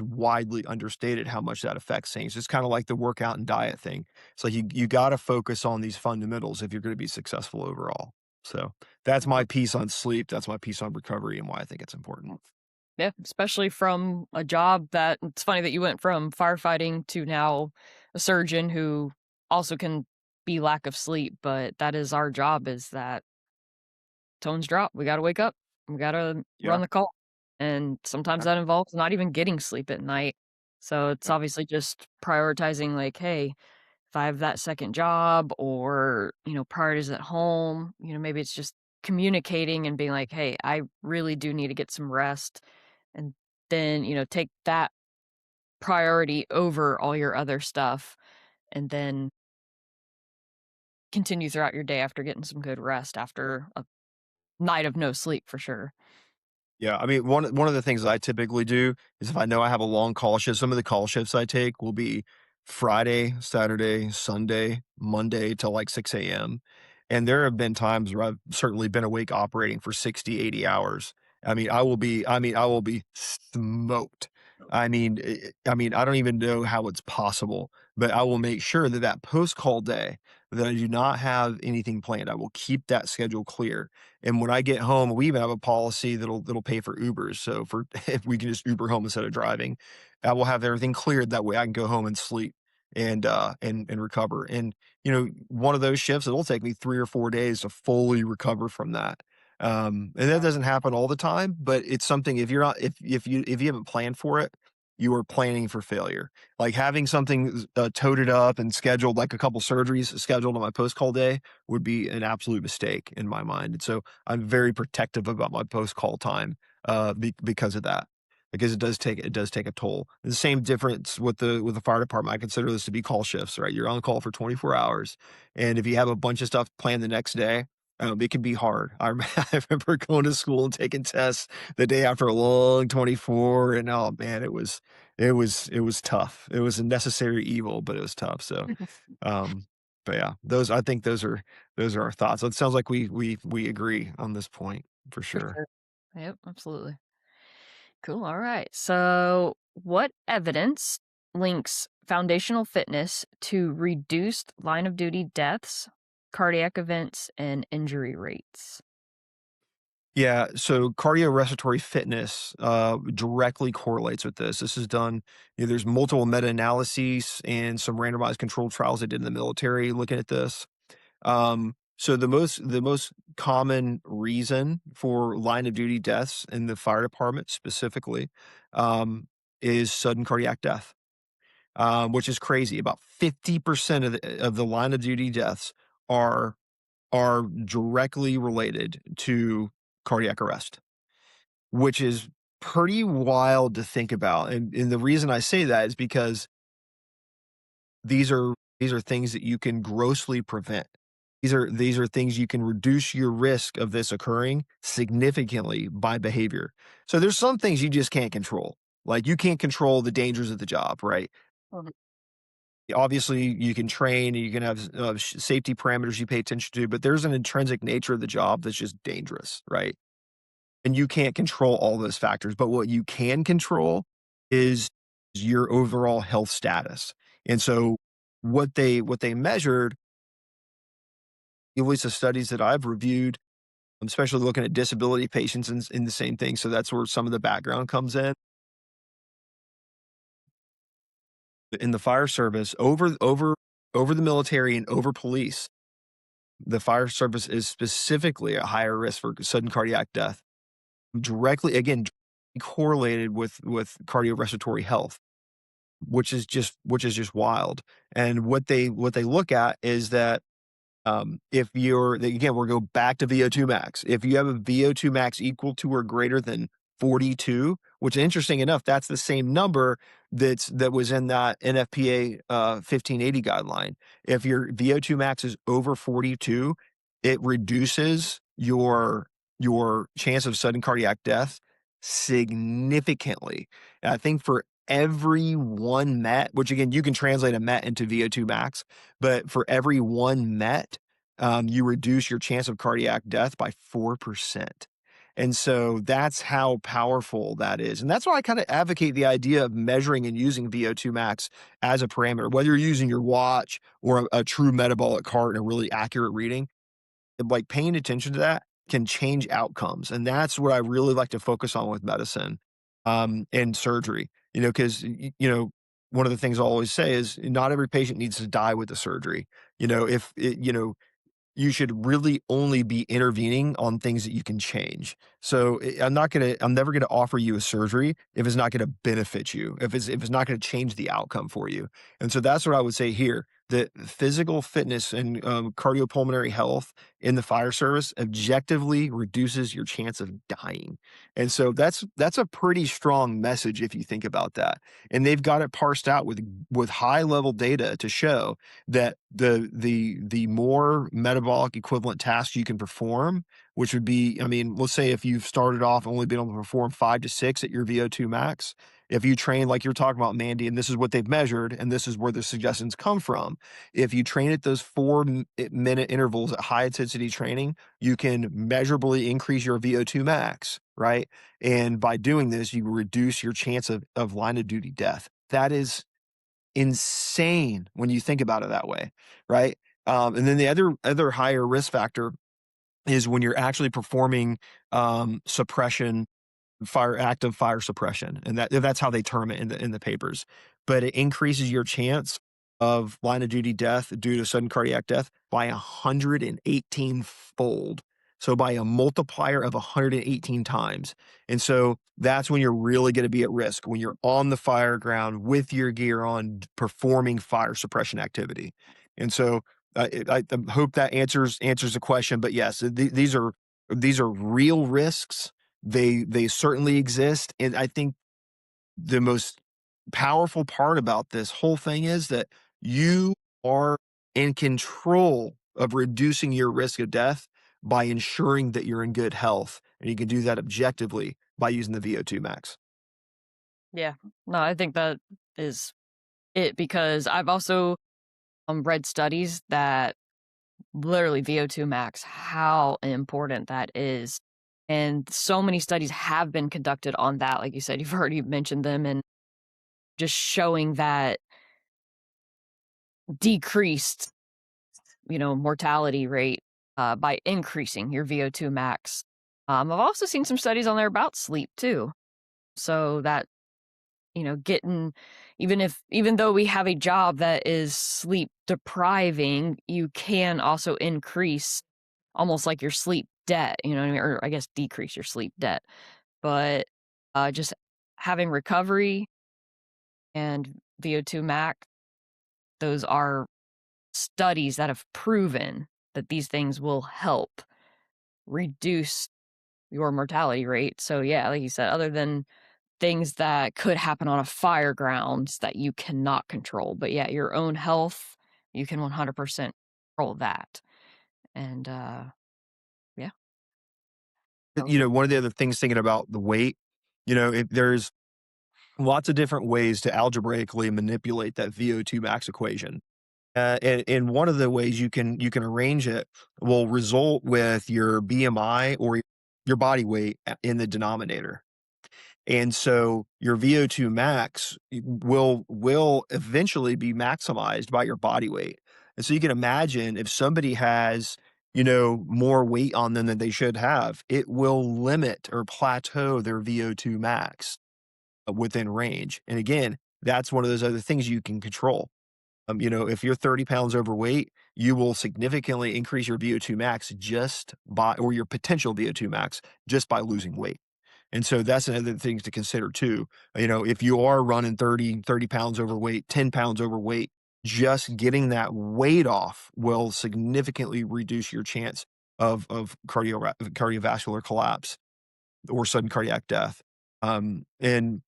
widely understated how much that affects things. It's kind of like the workout and diet thing. It's like you got to focus on these fundamentals if you're going to be successful overall. So that's my piece on sleep. That's my piece on recovery and why I think it's important.
yeah, especially from a job that it's funny that you went from firefighting to now a surgeon who also can be lack of sleep, but that is our job is that tones drop. We gotta wake up. We gotta run
Yeah.
the call. And sometimes
Yeah.
that involves not even getting sleep at night. So it's
Yeah.
obviously just prioritizing like, hey, if I have that second job or, priorities at home, maybe it's just communicating and being like, hey, I really do need to get some rest. And then, take that priority over all your other stuff and then continue throughout your day after getting some good rest
Yeah.
after a night of no sleep for sure.
Yeah, I mean, one of the things I typically do is if I know I have a long call shift, some of the call shifts I take will be Friday, Saturday, Sunday, Monday till like 6 a.m. And there have been times where I've certainly been awake operating for 60, 80 hours. I will be smoked. I mean, I don't even know how it's possible, but I will make sure that that post call day, that I do not have anything planned. I will keep that schedule clear. And when I get home, we even have a policy that'll pay for Ubers. So for if we can just Uber home instead of driving, I will have everything cleared. That way I can go home and sleep and recover. And one of those shifts, it'll take me 3 or 4 days to fully recover from that. And that doesn't happen all the time, but it's something if you're not if you haven't planned for it, you are planning for failure. Like having something toted up and scheduled, like a couple surgeries scheduled on my post call day, would be an absolute mistake in my mind. And so I'm very protective about my post call time because of that. Because it does take a toll. The same difference with the fire department. I consider this to be call shifts, right? You're on call for 24 hours, and if you have a bunch of stuff planned the next day, it can be hard. I remember going to school and taking tests the day after a long 24, and oh man, it was tough. It was a necessary evil, but it was tough. So, um, but yeah, those are our thoughts. So it sounds like we agree on this point for
For
sure.
sure. Yep, absolutely. Cool. All right. So, what evidence links foundational fitness to reduced line of duty deaths, cardiac events, and injury rates?
Yeah, so cardiorespiratory fitness directly correlates with this. This is done, there's multiple meta-analyses and some randomized controlled trials they did in the military looking at this. So the most common reason for line of duty deaths in the fire department specifically um, is sudden cardiac death, which is crazy. About 50% of the line of duty deaths are are directly related to cardiac arrest, which is pretty wild to think about. And the reason I say that is because these are things that you can grossly prevent. These are things you can reduce your risk of this occurring significantly by behavior. So there's some things you just can't control. Like you can't control the dangers of the job, right?
Mhm.
Obviously, you can train and you can have safety parameters you pay attention to, but there's an intrinsic nature of the job that's just dangerous, right? And you can't control all those factors, but what you can control is your overall health status. And so what they measured, at least the studies that I've reviewed, especially looking at disability patients in the same thing. So that's where some of the background comes in the fire service over the military and over police. The fire service is specifically a higher risk for sudden cardiac death, directly again correlated with cardiorespiratory health, which is just wild. And what they look at is that if you're again, we'll go back to VO2 max. If you have a VO2 max equal to or greater than 42, which interesting enough, that's the same number that was in that NFPA 1580 guideline. If your VO2 max is over 42, it reduces your chance of sudden cardiac death significantly. And I think for every one MET, which again you can translate a MET into VO2 max, but for every one MET, you reduce your chance of cardiac death by 4%. And so that's how powerful that is. And that's why I kind of advocate the idea of measuring and using VO2 max as a parameter, whether you're using your watch or a true metabolic cart and a really accurate reading, like paying attention to that can change outcomes. And that's what I really like to focus on with medicine and surgery, because, one of the things I always say is not every patient needs to die with the surgery. If it, you should really only be intervening on things that you can change. So I'm never gonna offer you a surgery if it's not gonna benefit you, if it's not gonna change the outcome for you. And so that's what I would say here, that physical fitness and cardiopulmonary health in the fire service objectively reduces your chance of dying. And so that's a pretty strong message if you think about that. And they've got it parsed out with high level data to show that the more metabolic equivalent tasks you can perform, which would be, I mean, let's say if you've started off only being able to perform 5 to 6 at your VO2 max, if you train like you're talking about, Mandy, and this is what they've measured, and this is where the suggestions come from. If you train at those 4-minute intervals at high intensity training, you can measurably increase your VO2 max, right? And by doing this, you reduce your chance of line of duty death. That is insane when you think about it that way, right? And then the other higher risk factor is when you're actually performing suppression, active fire suppression, and that's how they term it in the papers. But it increases your chance of line of duty death due to sudden cardiac death by 118 fold. So by a multiplier of 118 times. And so that's when you're really going to be at risk, when you're on the fire ground with your gear on, performing fire suppression activity. And so I hope that answers the question. But yes, these are real risks. They certainly exist, and I think the most powerful part about this whole thing is that you are in control of reducing your risk of death by ensuring that you're in good health, and you can do that objectively by using the VO2 max.
Yeah. No, I think that is it because I've also read studies that literally VO2 max, how important that is. And so many studies have been conducted on that. Like you said, you've already mentioned them and just showing that decreased, mortality rate by increasing your VO2 max. I've also seen some studies on there about sleep too. So that, getting, even though we have a job that is sleep depriving, you can also increase almost like your sleep debt, you know what I mean? Or I guess decrease your sleep debt. But just having recovery and VO2 max, those are studies that have proven that these things will help reduce your mortality rate. So yeah, like you said, other than things that could happen on a fire grounds that you cannot control, but yeah, your own health, you can 100% control that. And yeah, that was
One of the other things thinking about the weight, there's lots of different ways to algebraically manipulate that VO2 max equation. And one of the ways you can arrange it will result with your BMI or your body weight in the denominator. And so your VO2 max will eventually be maximized by your body weight. And so you can imagine if somebody has, more weight on them than they should have, it will limit or plateau their VO2 max within range. And again, that's one of those other things you can control. If you're 30 pounds overweight, you will significantly increase your VO2 max or your potential VO2 max just by losing weight. And so that's another thing to consider too. If you are running 30 pounds overweight, 10 pounds overweight, just getting that weight off will significantly reduce your chance of cardiovascular collapse or sudden cardiac death. And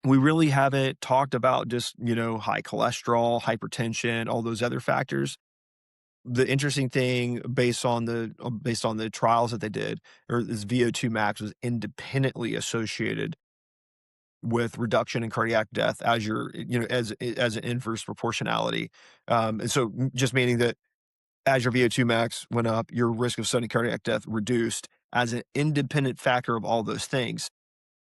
we really haven't talked about just, high cholesterol, hypertension, all those other factors. The interesting thing based on the trials that they did, or this VO2 max was independently associated with reduction in cardiac death as as an inverse proportionality. And so just meaning that as your VO2 max went up, your risk of sudden cardiac death reduced as an independent factor of all those things.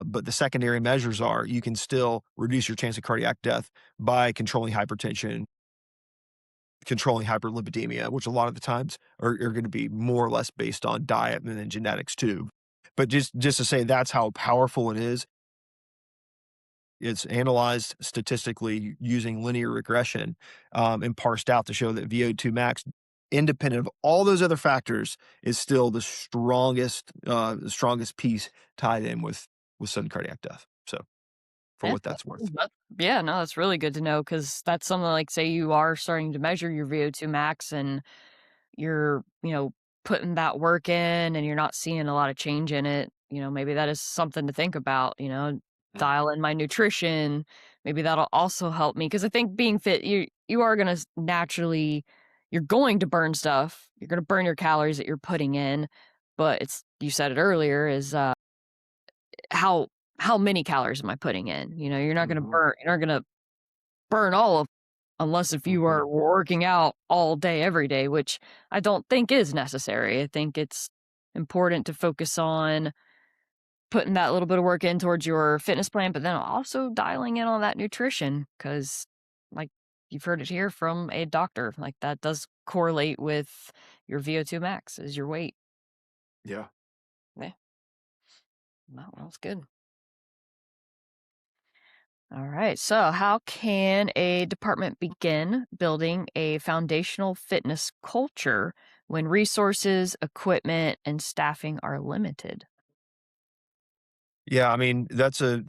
But the secondary measures are you can still reduce your chance of cardiac death by controlling hypertension, controlling hyperlipidemia, which a lot of the times are going to be more or less based on diet and then genetics too. But just to say that's how powerful it is. It's analyzed statistically using linear regression and parsed out to show that VO2 max, independent of all those other factors, is still the strongest piece tied in with sudden cardiac death. So, for
yeah,
what that's worth.
yeah, no, that's really good to know because that's something like say you are starting to measure your VO2 max and you're, putting that work in and you're not seeing a lot of change in it, maybe that is something to think about, dial in my nutrition. Maybe that'll also help me because I think being fit, you are gonna naturally, you're going to burn stuff. You're gonna burn your calories that you're putting in, but it's you said it earlier is how how many calories am I putting in?
Mhm,
You're not gonna burn all of unless if you
mhm.
are working out all day, every day, which I don't think is necessary. I think it's important to focus on putting that little bit of work in towards your fitness plan, but then also dialing in on that nutrition because, like you've heard it here from a doctor. Like that does correlate with your VO2 max is your weight.
Yeah.
Yeah, that was good. All right. So, how can a department begin building a foundational fitness culture when resources, equipment, and staffing are limited?
Yeah, I mean, that's a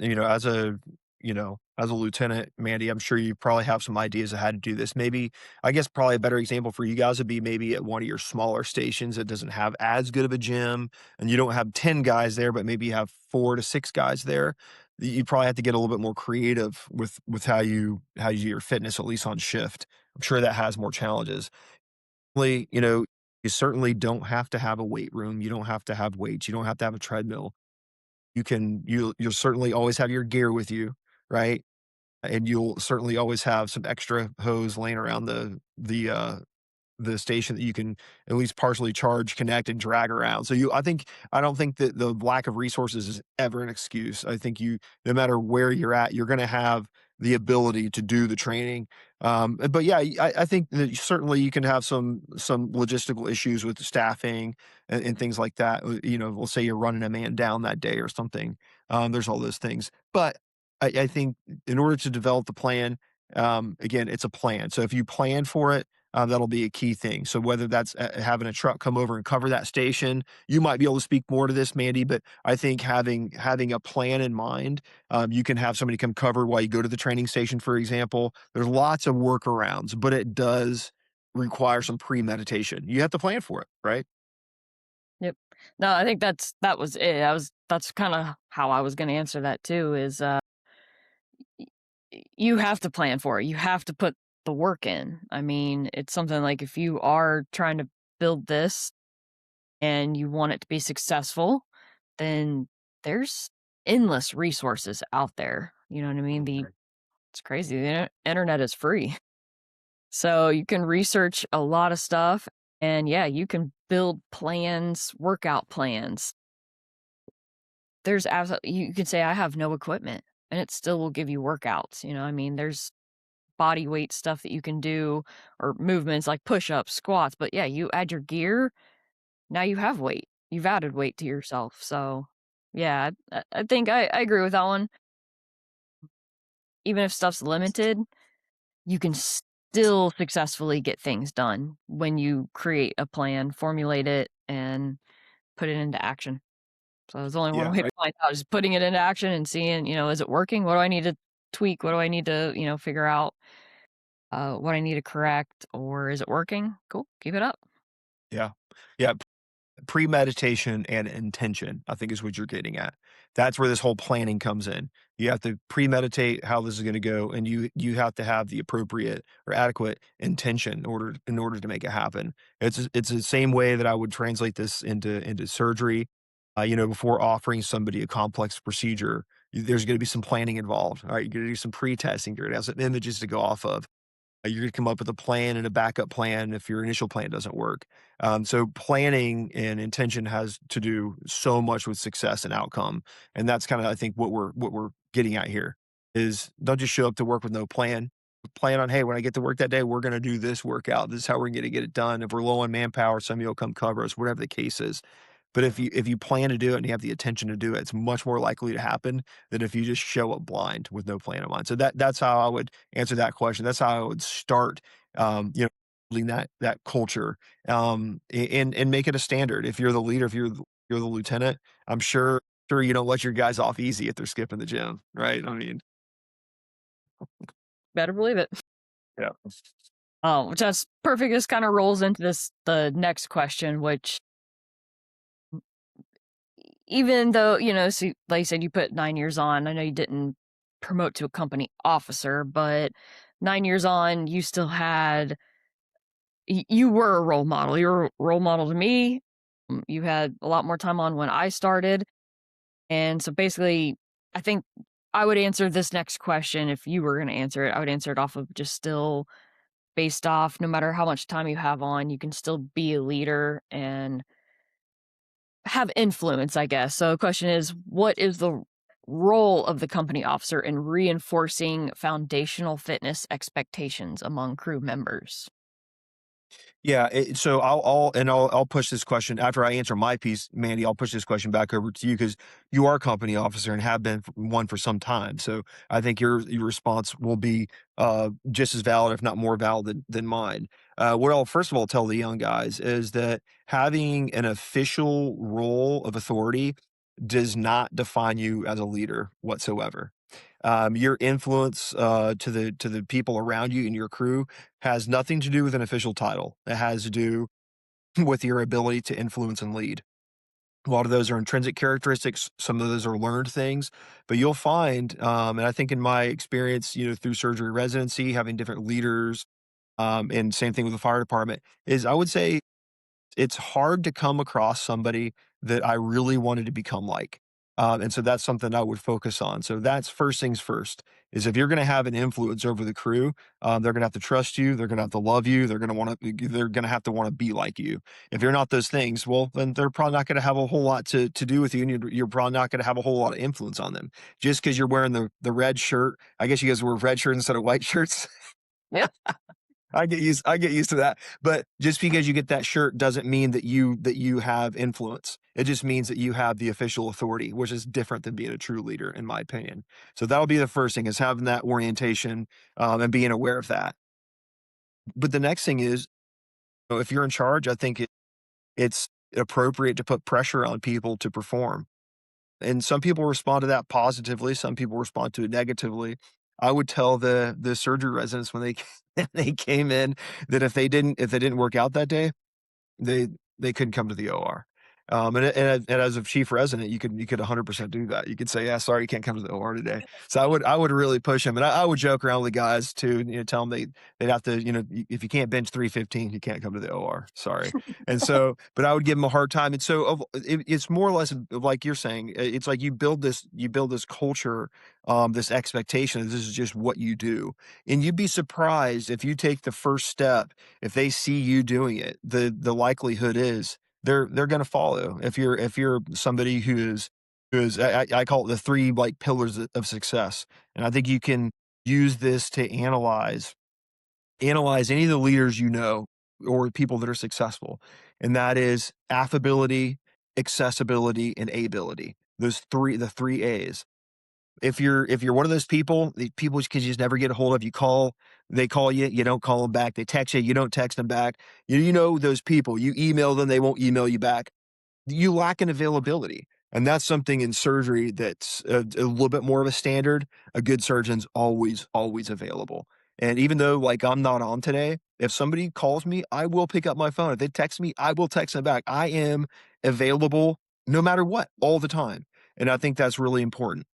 as a lieutenant, Mandy, I'm sure you probably have some ideas of how to do this. Maybe, I guess, probably a better example for you guys would be maybe at one of your smaller stations that doesn't have as good of a gym, and you don't have 10 guys there, but maybe you have 4 to 6 guys there. You probably have to get a little bit more creative with how you do your fitness, at least on shift. I'm sure that has more challenges. You certainly don't have to have a weight room. You don't have to have weights. You don't have to have a treadmill. You'll certainly always have your gear with you, right? And you'll certainly always have some extra hose laying around the station that you can at least partially charge, connect, and drag around. So I don't think that the lack of resources is ever an excuse. I think no matter where you're at, you're gonna have the ability to do the training. But yeah, I think that certainly you can have some logistical issues with the staffing and things like that. We'll say you're running a man down that day or something. There's all those things. But I think in order to develop the plan, again, it's a plan. So if you plan for it, that'll be a key thing. So whether that's having a truck come over and cover that station, you might be able to speak more to this, Mandy. But I think having a plan in mind, you can have somebody come cover while you go to the training station, for example. There's lots of workarounds, but it does require some premeditation. You have to plan for it, right?
Yep. No, I think that was it. That's kind of how I was going to answer that too is you have to plan for it. You have to put the work in. I mean, it's something like if you are trying to build this and you want it to be successful, then there's endless resources out there. You know what I mean?
Right.
It's crazy. The internet is free. So you can research a lot of stuff and yeah, you can build plans, workout plans. There's absolutely you can say I have no equipment and it still will give you workouts, I mean, there's body weight stuff that you can do or movements like push-ups, squats, but yeah, you add your gear, now you have weight. You've added weight to yourself. So, yeah, I think I agree with that one. Even if stuff's limited, you can still successfully get things done when you create a plan, formulate it, and put it into action. So there's only one
Yeah,
way to find out is putting it into action and seeing, is it working? What do I need to tweak? What do I need to, figure out? What I need to correct? Or is it working? Cool. Keep it up.
yeah, yeah. Premeditation and intention, I think is what you're getting at. That's where this whole planning comes in. You have to premeditate how this is gonna go, and you have to have the appropriate or adequate intention in order to make it happen. It's the same way that I would translate this into surgery. Before offering somebody a complex procedure, there's gonna be some planning involved, alright? You're gonna do some pre-testing, you're gonna have some images to go off of. You're gonna come up with a plan and a backup plan if your initial plan doesn't work. So planning and intention has to do so much with success and outcome, and that's kinda, I think, what we're getting at here, is don't just show up to work with no plan. Plan on, "Hey, when I get to work that day, we're gonna do this workout. This is how we're gonna get it done. If we're low on manpower, somebody will come cover us," whatever the case is. But if you plan to do it and you have the intention to do it, it's much more likely to happen than if you just show up blind with no plan in mind. So that's how I would answer that question. That's how I would start, building that culture, and make it a standard. If you're the leader, if you're the lieutenant, I'm sure you don't let your guys off easy if they're skipping the gym, right? I mean,
Better believe it.
yeah,
Which that's perfect. This kind of rolls into the next question, which even though, so like you said, you put 9 years on. I know you didn't promote to a company officer, but 9 years on, you still had, you were a role model. You were a role model to me. You had a lot more time on when I started. And so basically, I think I would answer this next question if you were going to answer it. I would answer it off of just still based off no matter how much time you have on, you can still be a leader and have influence, I guess. So the question is, what is the role of the company officer in reinforcing foundational fitness expectations among crew members?
Yeah, so I'll push this question after I answer my piece, Mandy. I'll push this question back over to you because you are a company officer and have been one for some time. So I think your response will be just as valid, if not more valid than mine. What I'll first of all tell the young guys is that having an official role of authority does not define you as a leader whatsoever. Your influence to the people around you and your crew has nothing to do with an official title. It has to do with your ability to influence and lead. A lot of those are intrinsic characteristics. Some of those are learned things, but you'll find, and I think in my experience, through surgery residency, having different leaders, and same thing with the fire department, is I would say it's hard to come across somebody that I really wanted to become like. And so that's something I would focus on. So that's first things first is if you're going to have an influence over the crew, they're going to have to trust you. They're going to have to love you. They're going to have to want to be like you. If you're not those things, well, then they're probably not going to have a whole lot to do with you. And you're probably not going to have a whole lot of influence on them just because you're wearing the red shirt. I guess you guys wear red shirts instead of white shirts.
Yep.
I get used to that. But just because you get that shirt doesn't mean that you have influence. It just means that you have the official authority, which is different than being a true leader, in my opinion. So that'll be the first thing is having that orientation and being aware of that. But the next thing is, if you're in charge, I think it's appropriate to put pressure on people to perform. And some people respond to that positively, some people respond to it negatively. I would tell the surgery residents when they they came in that if they didn't work out that day, they they couldn't come to the OR. And as a chief resident, you could 100% do that. You could say, "Yeah, sorry, you can't come to the OR today." So I would really push them, and I would joke around with the guys too, tell them they'd have to, if you can't bench 315, you can't come to the OR. Sorry. And so, but I would give them a hard time. And so, it's more or less like you're saying. It's like you build this culture, this expectation. That This is just what you do, and you'd be surprised if you take the first step if they see you doing it, the likelihood is they're going to follow. If you're somebody who is I call it the three like pillars of success, and I think you can use this to analyze any of the leaders or people that are successful, and that is affability, accessibility, and ability. The three A's. If you're one of those people, the people because you just never get a hold of, they call you, you don't call them back. They text you, you don't text them back. You know those people. You email them, they won't email you back. You lack an availability, and that's something in surgery that's a little bit more of a standard. A good surgeon's always available, and even though, like, I'm not on today, if somebody calls me, I will pick up my phone. If they text me, I will text them back. I am available no matter what, all the time, and I think that's really important.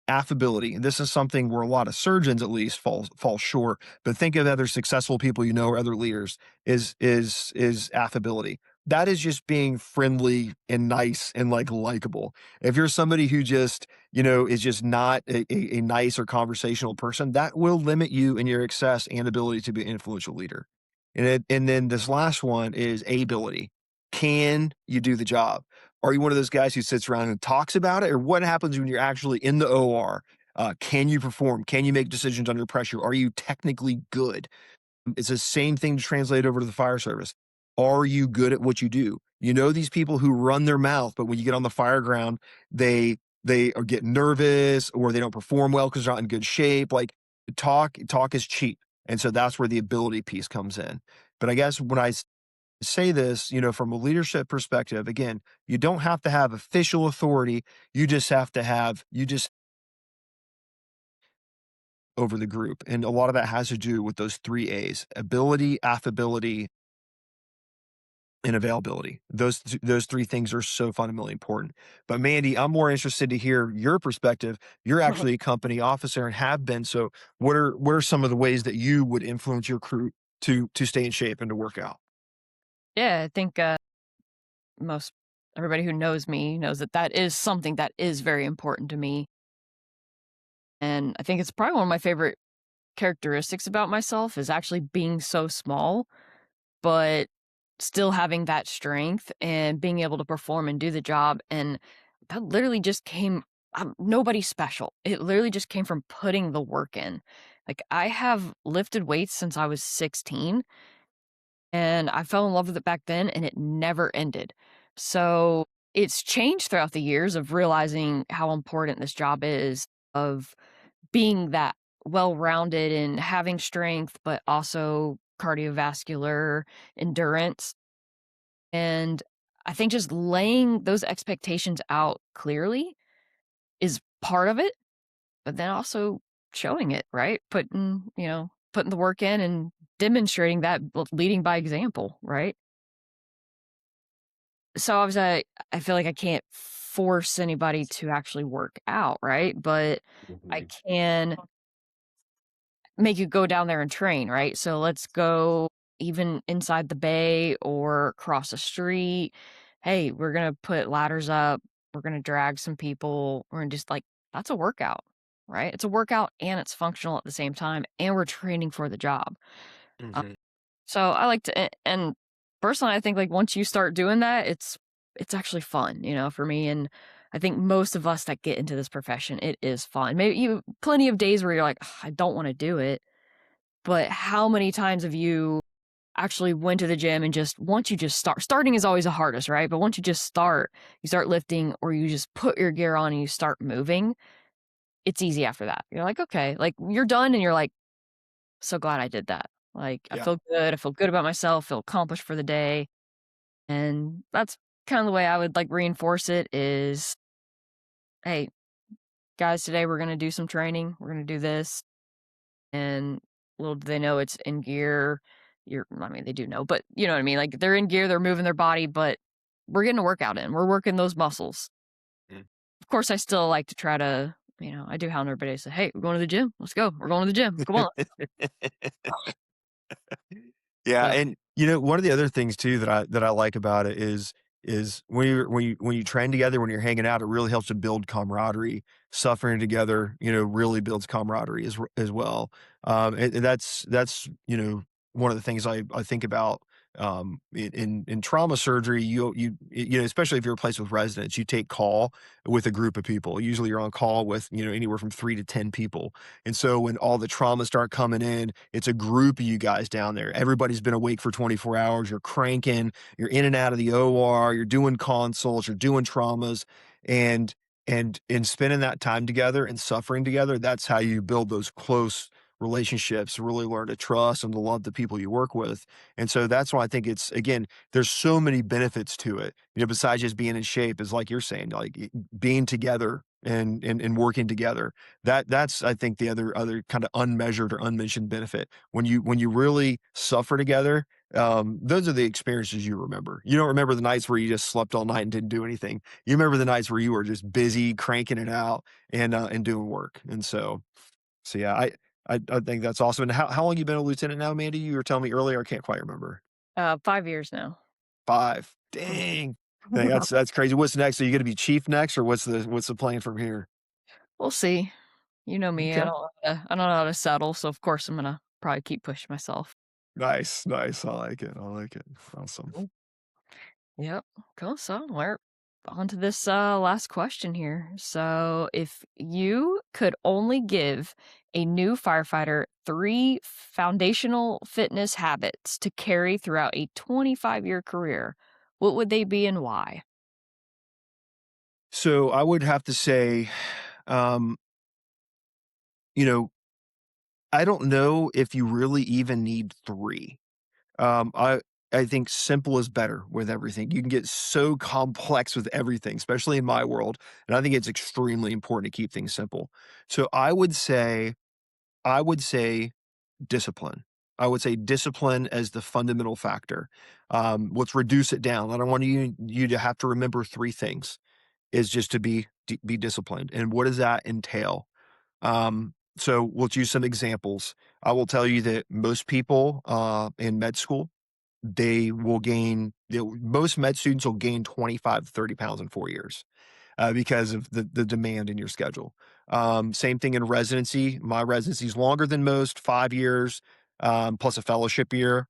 Affability, and this is something where a lot of surgeons at least fall short, but think of other successful people or other leaders, is affability. That is just being friendly and nice and, like, likable. If you're somebody who just, is just not a nice or conversational person, that will limit you in your access and ability to be an influential leader. And then this last one is ability. Can you do the job? Are you one of those guys who sits around and talks about it, or what happens when you're actually in the OR? Can you perform? Can you make decisions under pressure? Are you technically good? It's the same thing to translate over to the fire service. Are you good at what you do? You know these people who run their mouth, but when you get on the fire ground, get nervous or they don't perform well because they're not in good shape. Like, talk is cheap, and so that's where the ability piece comes in. But I guess when I say this, from a leadership perspective, again, you don't have to have official authority. You just over the group. And a lot of that has to do with those three A's: ability, affability, and availability. Those three things are so fundamentally important. But Mandy, I'm more interested to hear your perspective. You're actually a company officer and have been. So what are some of the ways that you would influence your crew to stay in shape and to work out?
Yeah, I think most everybody who knows me knows that that is something that is very important to me. And I think it's probably one of my favorite characteristics about myself is actually being so small, but still having that strength and being able to perform and do the job. And that literally just came I'm nobody special. It literally just came from putting the work in. Like, I have lifted weights since I was 16, and I fell in love with it back then, and it never ended. So, it's changed throughout the years of realizing how important this job is, of being that well-rounded and having strength, but also cardiovascular endurance. And I think just laying those expectations out clearly is part of it, but then also showing it, right? Putting the work in and demonstrating that, leading by example, right? So obviously, I feel like I can't force anybody to actually work out, right? But I
Mhm.
can make you go down there and train, right? So let's go even inside the bay or across the street. Hey, we're gonna put ladders up. We're gonna drag some people. We're gonna just like that's a workout, right? It's a workout and it's functional at the same time, and we're training for the job. Uh,
Mhm.
so I like to, and personally, I think like once you start doing that, it's actually fun, for me. And I think most of us that get into this profession, it is fun. Maybe you plenty of days where you're like, "Ugh, I don't want to do it," but how many times have you actually went to the gym and just once you just starting is always the hardest, right? But once you just start, you start lifting or you just put your gear on and you start moving, it's easy after that. You're like, okay, like you're done and you're like, so glad I did that. Like I
Yeah.
feel good. I feel good about myself, feel accomplished for the day. And that's kind of the way I would like reinforce it is, hey, guys, today we're gonna do some training. We're gonna do this. And little do they know it's in gear. I mean, they do know, but you know what I mean? Like, they're in gear, they're moving their body, but we're getting a workout in. We're working those muscles.
Mm.
Of course, I still like to try to, I do hound everybody. Say, "Hey, we're going to the gym. Let's go. We're going to the gym. Come on."
Yeah,
So,
and, one of the other things too that I like about it is when you train together, when you're hanging out, it really helps to build camaraderie. Suffering together, really builds camaraderie as well. And that's, one of the things I think about, in trauma surgery, especially if you're a place with residents, you take call with a group of people. Usually you're on call with, anywhere from 3 to 10 people. And so when all the traumas start coming in, it's a group of you guys down there. Everybody's been awake for 24 hours. You're cranking, you're in and out of the OR, you're doing consults, you're doing traumas, and and spending that time together and suffering together, that's how you build those close relationships, really learn to trust and to love the people you work with. And so that's why I think it's again, there's so many benefits to it. Besides just being in shape, is like you're saying, like being together and working together. That's I think the other kind of unmeasured or unmentioned benefit. When you really suffer together, those are the experiences you remember. You don't remember the nights where you just slept all night and didn't do anything. You remember the nights where you were just busy cranking it out and doing work. And so yeah, I think that's awesome. And how long you been a lieutenant now, Mandy? You were telling me earlier. I can't quite remember.
5 years now.
5.
Mhm.
Dang. Dang, that's crazy. What's next? Are you gonna be chief next, or what's the plan from here?
We'll see. You know me.
Okay.
I don't know how to settle, so of course I'm gonna probably keep pushing myself.
Nice, nice. I like it. I like it. Awesome.
Yep. Cool. So we're on to this last question here. So, if you could only give a new firefighter three foundational fitness habits to carry throughout a 25-year career, what would they be and why?
So I would have to say, um, you know, I don't know if you really even need 3. I think simple is better with everything. You can get so complex with everything, especially in my world, and I think it's extremely important to keep things simple. So I would say discipline. I would say discipline as the fundamental factor. Let's reduce it down. I don't want you to have to remember 3 things, is just to be disciplined. And what does that entail? So let's use some examples. I will tell you that most people, in med school, most med students will gain 25 to 30 pounds in 4 years, because of the demand in your schedule. Same thing in residency. My residency is longer than most, 5 years, plus a fellowship year.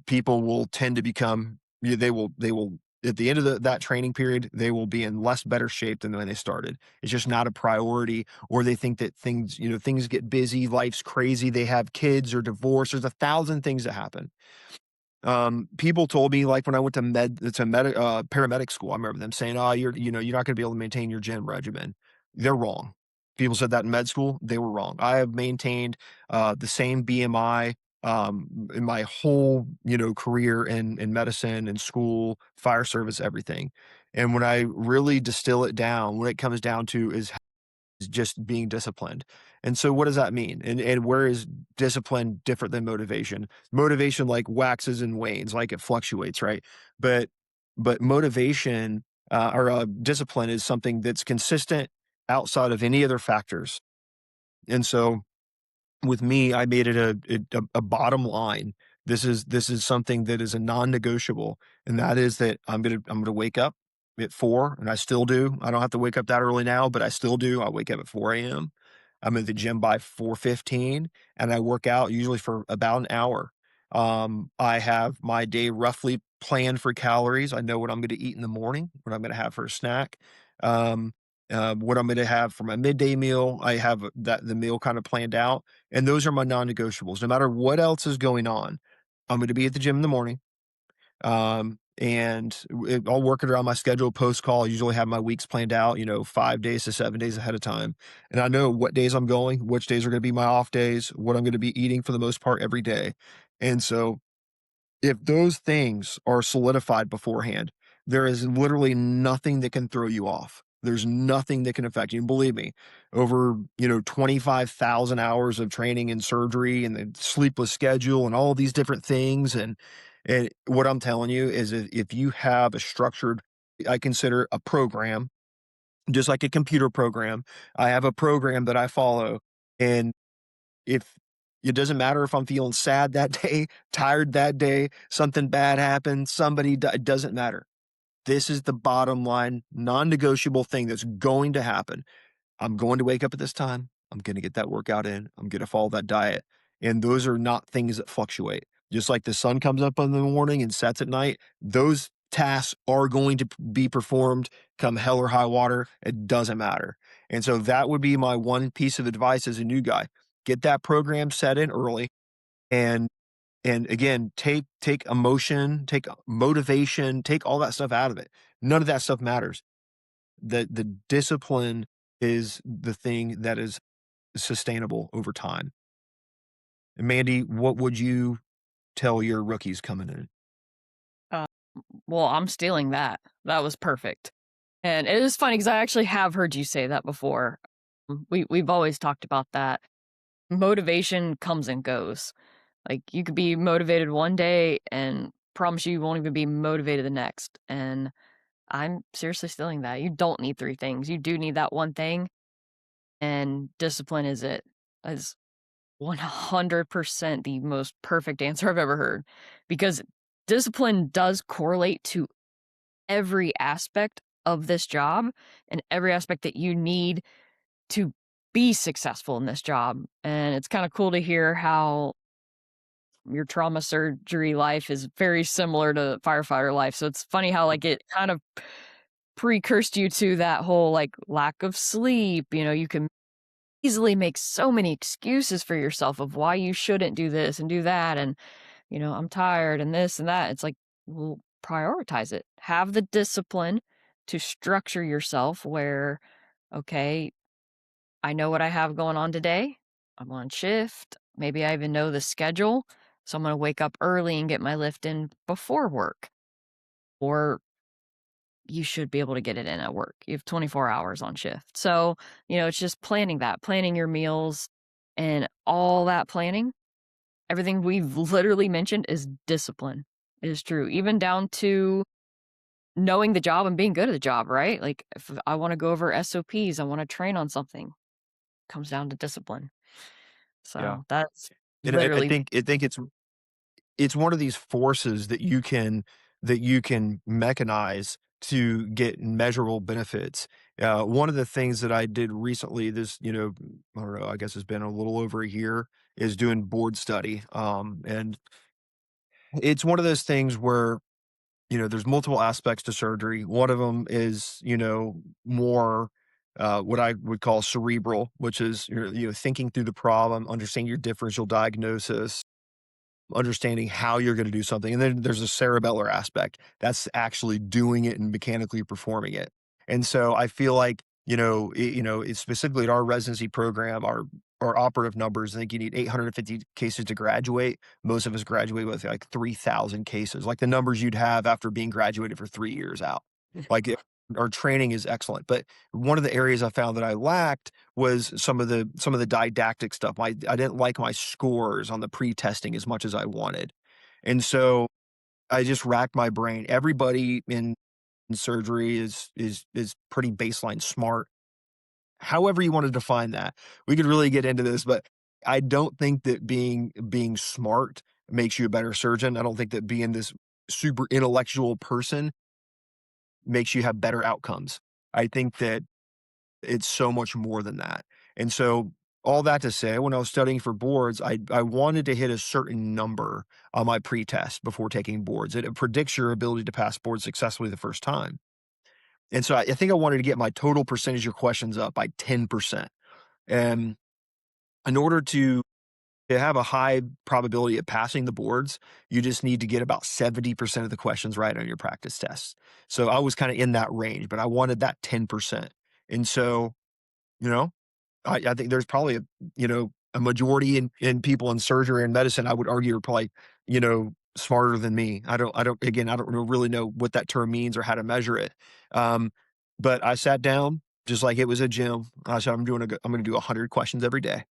People will tend to become, they will at the end of that training period, they will be in less better shape than when they started. It's just not a priority, or they think that things, things get busy, life's crazy, they have kids or divorce. There's a thousand things that happen. People told me, like, when I went to paramedic school, I remember them saying, "Oh, you're not gonna be able to maintain your gym regimen." They're wrong. People said that in med school, they were wrong. I have maintained, the same BMI, in my whole, career in medicine and school, fire service, everything. And when I really distill it down, what it comes down to is just being disciplined. And so what does that mean? And where is discipline different than motivation? Motivation like waxes and wanes, like it fluctuates, right? But motivation or discipline is something that's consistent outside of any other factors. And so with me, I made it a bottom line. This is something that is a non-negotiable, and that is that I'm gonna wake up at 4, and I still do. I don't have to wake up that early now, but I still do. I wake up at 4 a.m. I'm at the gym by 4:15, and I work out usually for about an hour. I have my day roughly planned for calories. I know what I'm gonna eat in the morning, what I'm gonna have for a snack. Um, what I'm gonna have for my midday meal. I have the meal kind of planned out, and those are my non-negotiables. No matter what else is going on, I'm gonna be at the gym in the morning. I'll work it around my schedule post call. I usually have my weeks planned out, 5 days to 7 days ahead of time. And I know what days I'm going, which days are going to be my off days, what I'm going to be eating for the most part every day. And so if those things are solidified beforehand, there is literally nothing that can throw you off. There's nothing that can affect you. And believe me, over, 25,000 hours of training and surgery and the sleepless schedule and all these different things. And what I'm telling you is if you have a structured, I consider a program, just like a computer program. I have a program that I follow. And if it doesn't matter if I'm feeling sad that day, tired that day, something bad happened, it doesn't matter. This is the bottom line, non-negotiable thing that's going to happen. I'm going to wake up at this time. I'm going to get that workout in. I'm going to follow that diet. And those are not things that fluctuate. Just like the sun comes up in the morning and sets at night, those tasks are going to be performed come hell or high water. It doesn't matter. And so that would be my one piece of advice as a new guy. Get that program set in early, and again, take emotion, take motivation, take all that stuff out of it. None of that stuff matters. The discipline is the thing that is sustainable over time. And Mandy, what would you tell your rookies coming in?
Uh, well, I'm stealing that. That was perfect. And it is funny because I actually have heard you say that before. We've always talked about that. Motivation comes and goes. Like, you could be motivated one day and promise you won't even be motivated the next. And I'm seriously stealing that. You don't need 3 things. You do need that one thing, and discipline is it. Is 100% the most perfect answer I've ever heard, because discipline does correlate to every aspect of this job and every aspect that you need to be successful in this job. And it's kind of cool to hear how your trauma surgery life is very similar to firefighter life. So it's funny how, like, it kind of precursed you to that whole, like, lack of sleep. You can easily make so many excuses for yourself of why you shouldn't do this and do that. And, I'm tired and this and that. It's like, well, prioritize it. Have the discipline to structure yourself where, okay, I know what I have going on today. I'm on shift. Maybe I even know the schedule. So I'm going to wake up early and get my lift in before work. Or you should be able to get it in at work. You have 24 hours on shift. So, it's just planning that, planning your meals and all that planning. Everything we've literally mentioned is discipline. It is true. Even down to knowing the job and being good at the job, right? Like, if I want to go over SOPs, I want to train on something, comes down to discipline.
Yeah.
So that's
And I
literally.
think it's one of these forces that you can mechanize to get measurable benefits. One of the things that I did recently, I don't know, I guess it's been a little over a year, is doing board study. And it's one of those things where there's multiple aspects to surgery. One of them is, more, what I would call cerebral, which is, thinking through the problem, understanding your differential diagnosis, understanding how you're gonna do something, and then there's a cerebellar aspect. That's actually doing it and mechanically performing it. And so I feel like, it's specifically at our residency program, our operative numbers, I think you need 850 cases to graduate. Most of us graduate with, like, 3,000 cases, like the numbers you'd have after being graduated for 3 years out. Like, our training is excellent, but one of the areas I found that I lacked was some of the didactic stuff. I didn't like my scores on the pre-testing as much as I wanted. And so I just racked my brain. Everybody in surgery is pretty baseline smart. However you want to define that. We could really get into this, but I don't think that being smart makes you a better surgeon. I don't think that being this super intellectual person makes you have better outcomes. I think that it's so much more than that. And so all that to say, when I was studying for boards, I wanted to hit a certain number on my pretest before taking boards. It predicts your ability to pass boards successfully the first time. And so I think I wanted to get my total percentage of questions up by 10%. And in order to have a high probability of passing the boards, you just need to get about 70% of the questions right on your practice tests. So I was kind of in that range, but I wanted that 10%. And so, you know, I think there's probably a majority in people in surgery and medicine, I would argue, are probably, smarter than me. I don't really know what that term means or how to measure it. Um, but I sat down just like it was a gym. I said, I'm going to do 100 questions every day.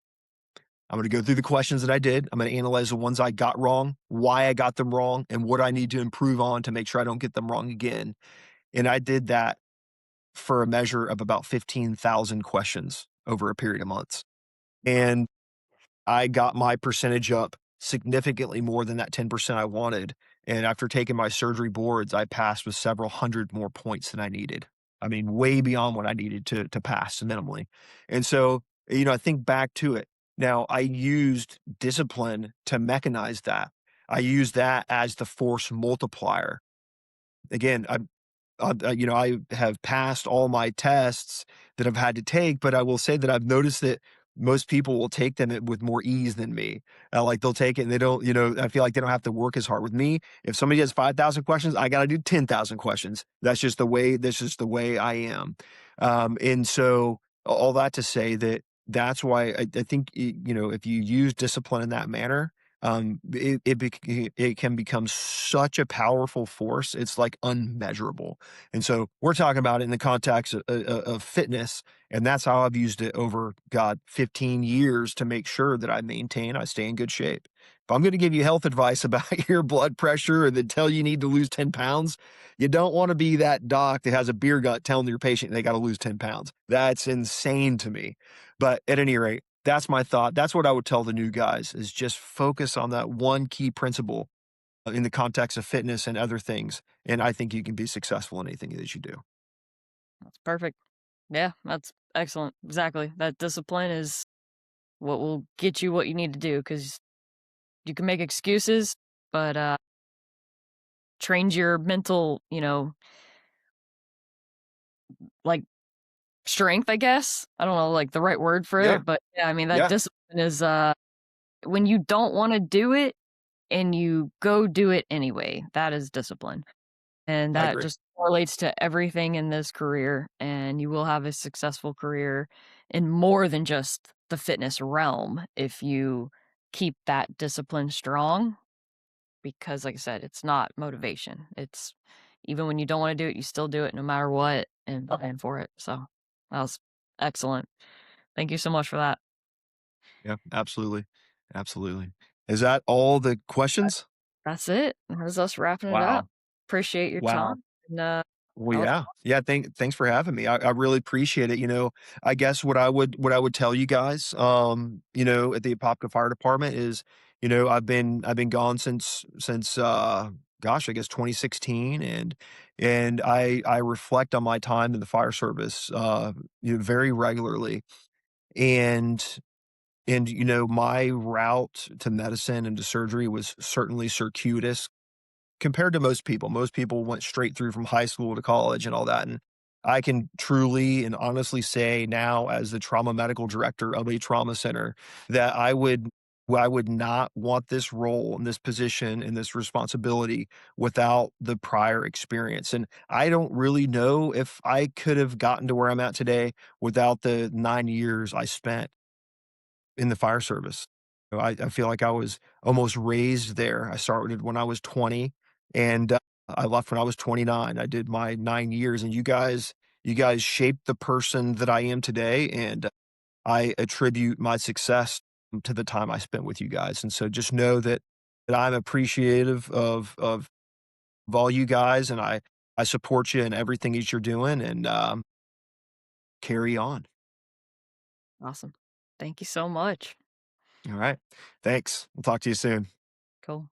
I'm going to go through the questions that I did. I'm going to analyze the ones I got wrong, why I got them wrong, and what I need to improve on to make sure I don't get them wrong again. And I did that for a measure of about 15,000 questions over a period of months. And I got my percentage up significantly more than that 10% I wanted. And after taking my surgery boards, I passed with several hundred more points than I needed. I mean, way beyond what I needed to pass minimally. And so, I think back to it. Now, I used discipline to mechanize that. I used that as the force multiplier. Again, I have passed all my tests that I've had to take, but I will say that I've noticed that most people will take them with more ease than me. Like they'll take it and they don't, I feel like they don't have to work as hard. With me, if somebody has 5,000 questions, I got to do 10,000 questions. That's just the way I am. And so all that to say that that's why I think, if you use discipline in that manner, it can become such a powerful force. It's like unmeasurable. And so we're talking about it in the context of fitness, and that's how I've used it over, God, 15 years to make sure that I stay in good shape. If I'm going to give you health advice about your blood pressure or that tell you need to lose 10 pounds, you don't want to be that doc that has a beer gut telling your patient they got to lose 10 pounds. That's insane to me. But at any rate, that's my thought. That's what I would tell the new guys is just focus on that one key principle in the context of fitness and other things, and I think you can be successful in anything that you do.
That's perfect. Yeah, that's excellent. Exactly. That discipline is what will get you what you need to do because you can make excuses, but trains your mental, like strength, I guess. I don't know like the right word for
Yeah,
it, but yeah, I mean that
yeah,
discipline is when you don't want to do it and you go do it anyway. That is discipline. And
I
that
agree.
just correlates to everything in this career, and you will have a successful career in more than just the fitness realm if you keep that discipline strong, because, like I said, it's not motivation. It's even when you don't wanna do it, you still do it no matter what and plan for it, so that was excellent. Thank you so much for that.
Yeah, absolutely, absolutely. Is that all the questions?
That's it. That's us wrapping it up.
Wow,
Appreciate your
wow.
time, and,
Well,
that was
yeah. Yeah, thanks for having me. I really appreciate it. I guess what I would tell you guys, at the Apopka Fire Department is, I've been gone since gosh, I guess 2016, and I reflect on my time in the fire service very regularly. And my route to medicine and to surgery was certainly circuitous. compared to most people went straight through from high school to college and all that, and I can truly and honestly say now as the trauma medical director of a trauma center that I would not want this role and this position and this responsibility without the prior experience, and I don't really know if I could have gotten to where I'm at today without the 9 years I spent in the fire service. I feel like I was almost raised there. I started when I was 20, and, I left when I was 29. I did my 9 years, and you guys shaped the person that I am today, and I attribute my success to the time I spent with you guys, and so just know that I'm appreciative of all you guys, and I support you in everything that you're doing, and, carry on.
Awesome. Thank you so much.
Alright. Thanks. We'll talk to you soon.
Cool.